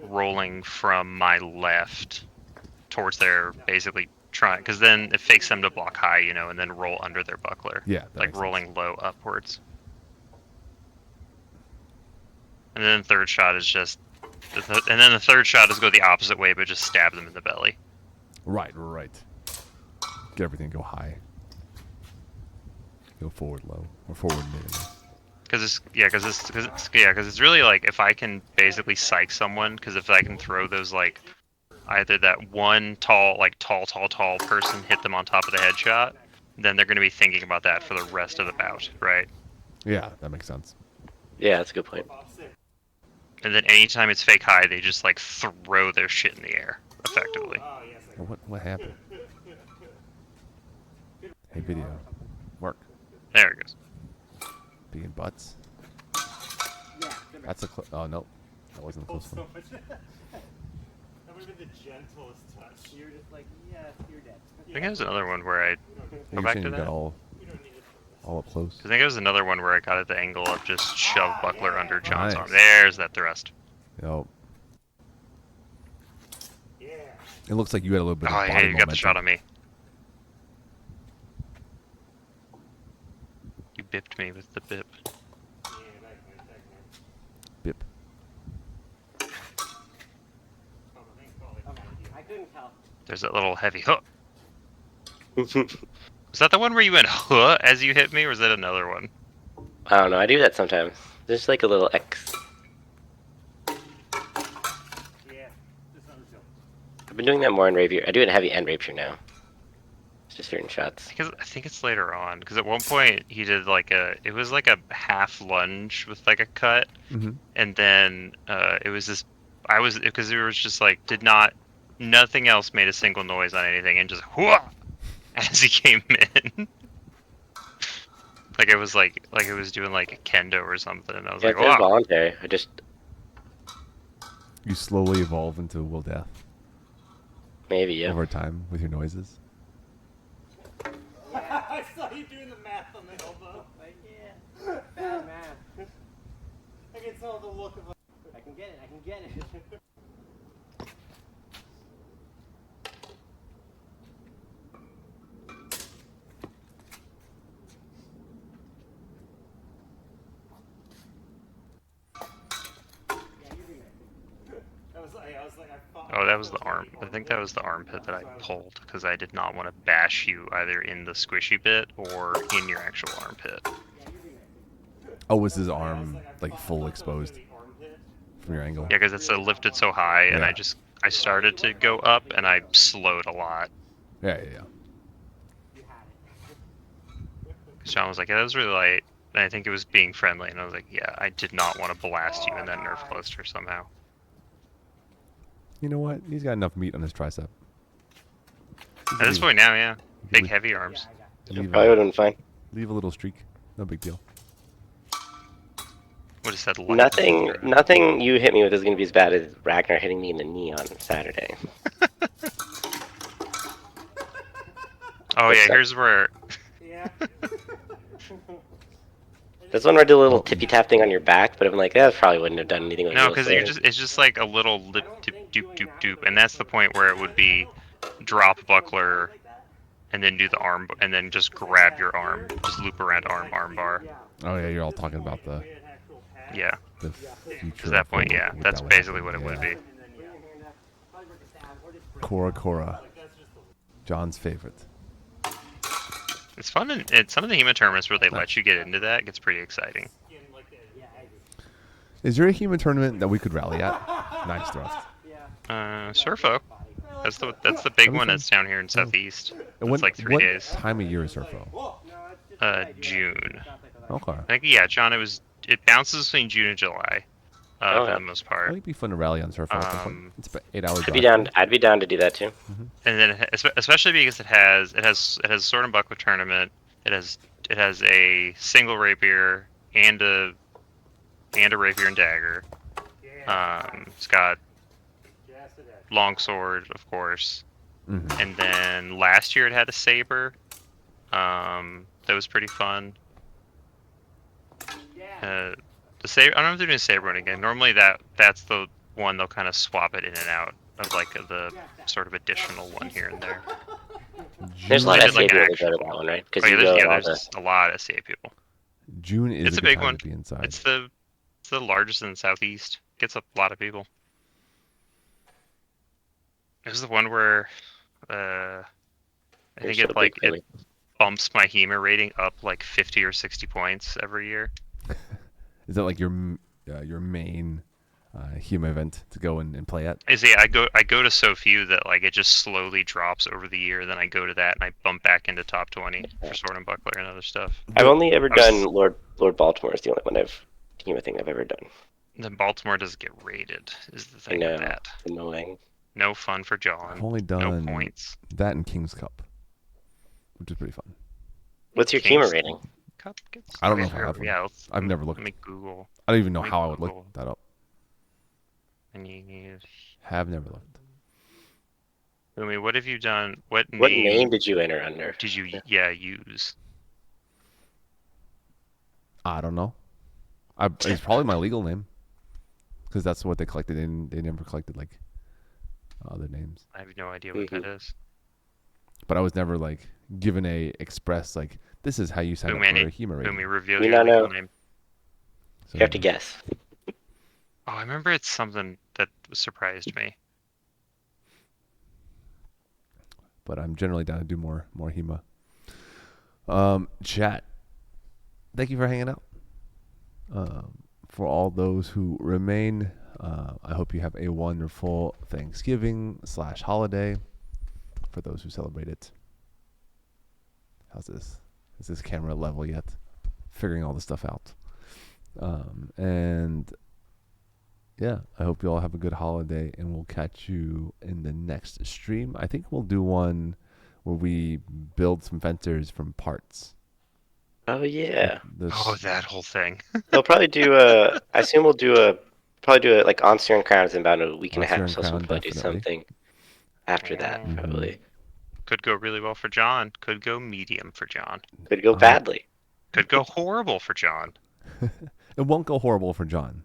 rolling from my left towards their basically trying, because then it fakes them to block high, and then roll under their buckler. Yeah. that Like makes rolling sense. low upwards. And then the third shot is just, and then the third shot is go the opposite way, but just stab them in the belly. Right. Get everything go high. Go forward low or forward mid. Because it's really like if I can basically psych someone, because if I can throw those like either that one tall person, hit them on top of the headshot, then they're going to be thinking about that for the rest of the bout, right? Yeah, that makes sense. Yeah, that's a good point. And then anytime it's fake high, they just like throw their shit in the air, effectively. What happened? Hey, video. Work. There it goes. Being butts. Yeah. That's a oh no, that wasn't a close one. That would have been the gentlest touch. You're just like, yes, you're dead. I think there's another one where I go You're back saying to you that. got all up close. I think it was another one where I got at the angle of just shove Buckler under John's arm. Nice. There's that thrust. Yep. Yeah. It looks like you had a little bit of Oh body yeah, you got momentum. the shot on me. You bipped me with the bip. Bip. I couldn't tell. There's that little heavy hook. Was that the one where you went huh as you hit me, or was that another one? I don't know. I do that sometimes. There's like a little X. Yeah. Just understood. I've been doing that more in rapier. I do it in heavy and rapier now. It's just certain shots. Because I think it's later on. Because at one point he did like it was like a half lunge with like a cut, Mm-hmm. and then it was this. Because it was just like nothing else made a single noise on anything, and just whoa as he came in. Like it was like it was doing like a kendo or something, and I was Yeah, like, it's wow. involuntary. I just You slowly evolve into Will Death maybe yeah. over time with your noises. I saw you doing the math on the elbow. Like, yeah. Bad math. I can tell the look of I can get it, I can get it. Oh, that was the arm. I think that was the armpit that I pulled because I did not want to bash you either in the squishy bit or in your actual armpit. Oh, was his arm like full exposed from your angle? Yeah, because it's lifted so high, and Yeah. I started to go up, and I slowed a lot. Yeah. Because John was like, yeah, that was really light. And I think it was being friendly, and I was like, yeah, I did not want to blast you in that Nerf cluster somehow. You know what? He's got enough meat on his tricep. At this point now, yeah. Big, leave- heavy arms. Leave, Probably would have been fine. leave a little streak. No big deal. What is that? Nothing you hit me with is going to be as bad as Ragnar hitting me in the knee on Saturday. Oh, yeah, What's that? here's where... Yeah. That's one where I did a little tippy tap thing on your back, but I'm like, that probably wouldn't have done anything. With No, real because slaying. it's just like a little lip dip doop doop doop, and that's the point where it would be drop buckler, and then do the arm, and then just grab your arm, just loop around arm bar. Oh yeah, you're all talking about the Yeah, future. to that of point, what- yeah, what that's that would basically happen. what it would Yeah. be. Cora. John's favorite. It's fun, and some of the HEMA tournaments where they let you get into that gets pretty exciting. Is there a human tournament that we could rally at? Nice thrust. Surfo. That's the big That'd be one fun. that's down here in Southeast. And It's like 3 what days. time of year is Surfo? June. Okay. I think, yeah, John, it bounces between June and July, for Okay. the most I part. think it'd be fun to rally on Surfo. It's about 8 hours. I'd be down to do that too. And then, especially because it has sword and buckler tournament. It has a single rapier and a rapier and dagger. It's got longsword, of course. Mm-hmm. And then last year it had a saber. That was pretty fun. The saber. I don't know if they're doing saber one again. Normally that's the one they'll kind of swap it in and out of like the sort of additional one here and there. There's a lot They of did, like, SCA an people that go to actual- that one, right? Oh, Because yeah, you go and all there's the a lot of CA people. June is It's a good big time one. to be inside. It's the largest in the Southeast. Gets a lot of people. This is the one where I You're think so it like big, it bumps my HEMA rating up like 50 or 60 points every year. Is that like your main human event to go and play at? I go to so few that like it just slowly drops over the year. Then I go to that and I bump back into top 20 for sword and buckler and other stuff. I've only ever I was- done Lord Baltimore is the only one thing I've ever done. Then Baltimore doesn't get rated. Is the thing know. with that. Annoying. No fun for John. I've only No done points. that in King's Cup, which is pretty fun. What's your King's Kima rating? Cup gets. I don't know okay, if I have one. Yeah, I've never Let looked. me Google. I don't even know Let me how I would Google. look that up. And you, Have never looked. Umi, what have you done? What What name name did you enter under? did you use? I don't know. It's probably my legal name, because that's what they collected. They never collected like other names. I have no idea what that is. But I was never like given a express like this is how you sign up for a HEMA rating. Umi, reveal You your not legal know. name. So, You have to guess. Oh, I remember it's something that surprised me. But I'm generally down to do more HEMA. Chat. Thank you for hanging out. For all those who remain, I hope you have a wonderful Thanksgiving/holiday. For those who celebrate it. How's this? Is this camera level yet? Figuring all this stuff out. And yeah, I hope you all have a good holiday, and we'll catch you in the next stream. I think we'll do one where we build some fencers from parts. Oh yeah. Oh, that whole thing. They'll probably do a. I assume we'll do a. Probably do it like on Serum Crowns in about a week and a half. So we'll probably do something after that. Probably. Could go really well for John. Could go medium for John. Could go badly. Could go horrible for John. It won't go horrible for John.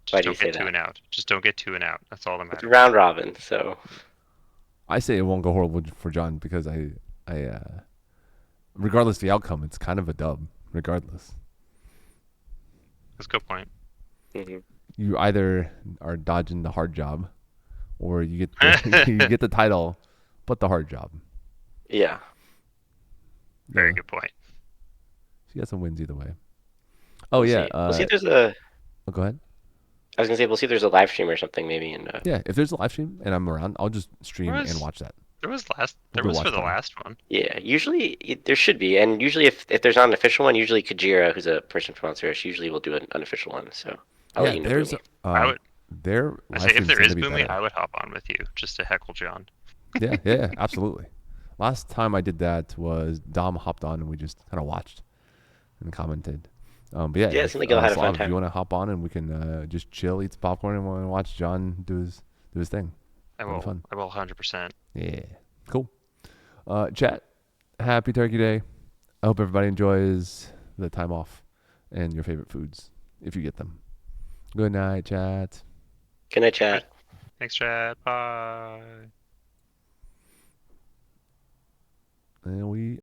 Just don't get 2 and out. Just don't get 2 and out. That's all that matters. It's round robin, so. I say it won't go horrible for John because I regardless of the outcome, it's kind of a dub. Regardless. That's a good point. You either are dodging the hard job, or you get you get the title, but the hard job. Yeah. Very good point. You got some wins either way. Oh yeah. We'll see if there's a. Oh, go ahead. I was gonna say we'll see if there's a live stream or something maybe. Yeah, if there's a live stream and I'm around, I'll just stream and watch that. There was for the last one. Yeah, usually there should be, and usually if there's not an official one, usually Kajira, who's a person from Monster, usually will do an unofficial one. So I'll let you know. There's I would. There. I say if there is Boomy, I would hop on with you just to heckle John. Yeah, absolutely. Last time I did that was Dom hopped on and we just kind of watched and commented. But yeah, it seemed like y'all had a fun time. If you want to hop on and we can just chill, eat some popcorn, and watch John do his thing. I will. Fun. I will 100%. Yeah, cool. Chat, happy Turkey Day. I hope everybody enjoys the time off and your favorite foods if you get them. Good night, chat. Good night, chat. Thanks, chat. Bye. And we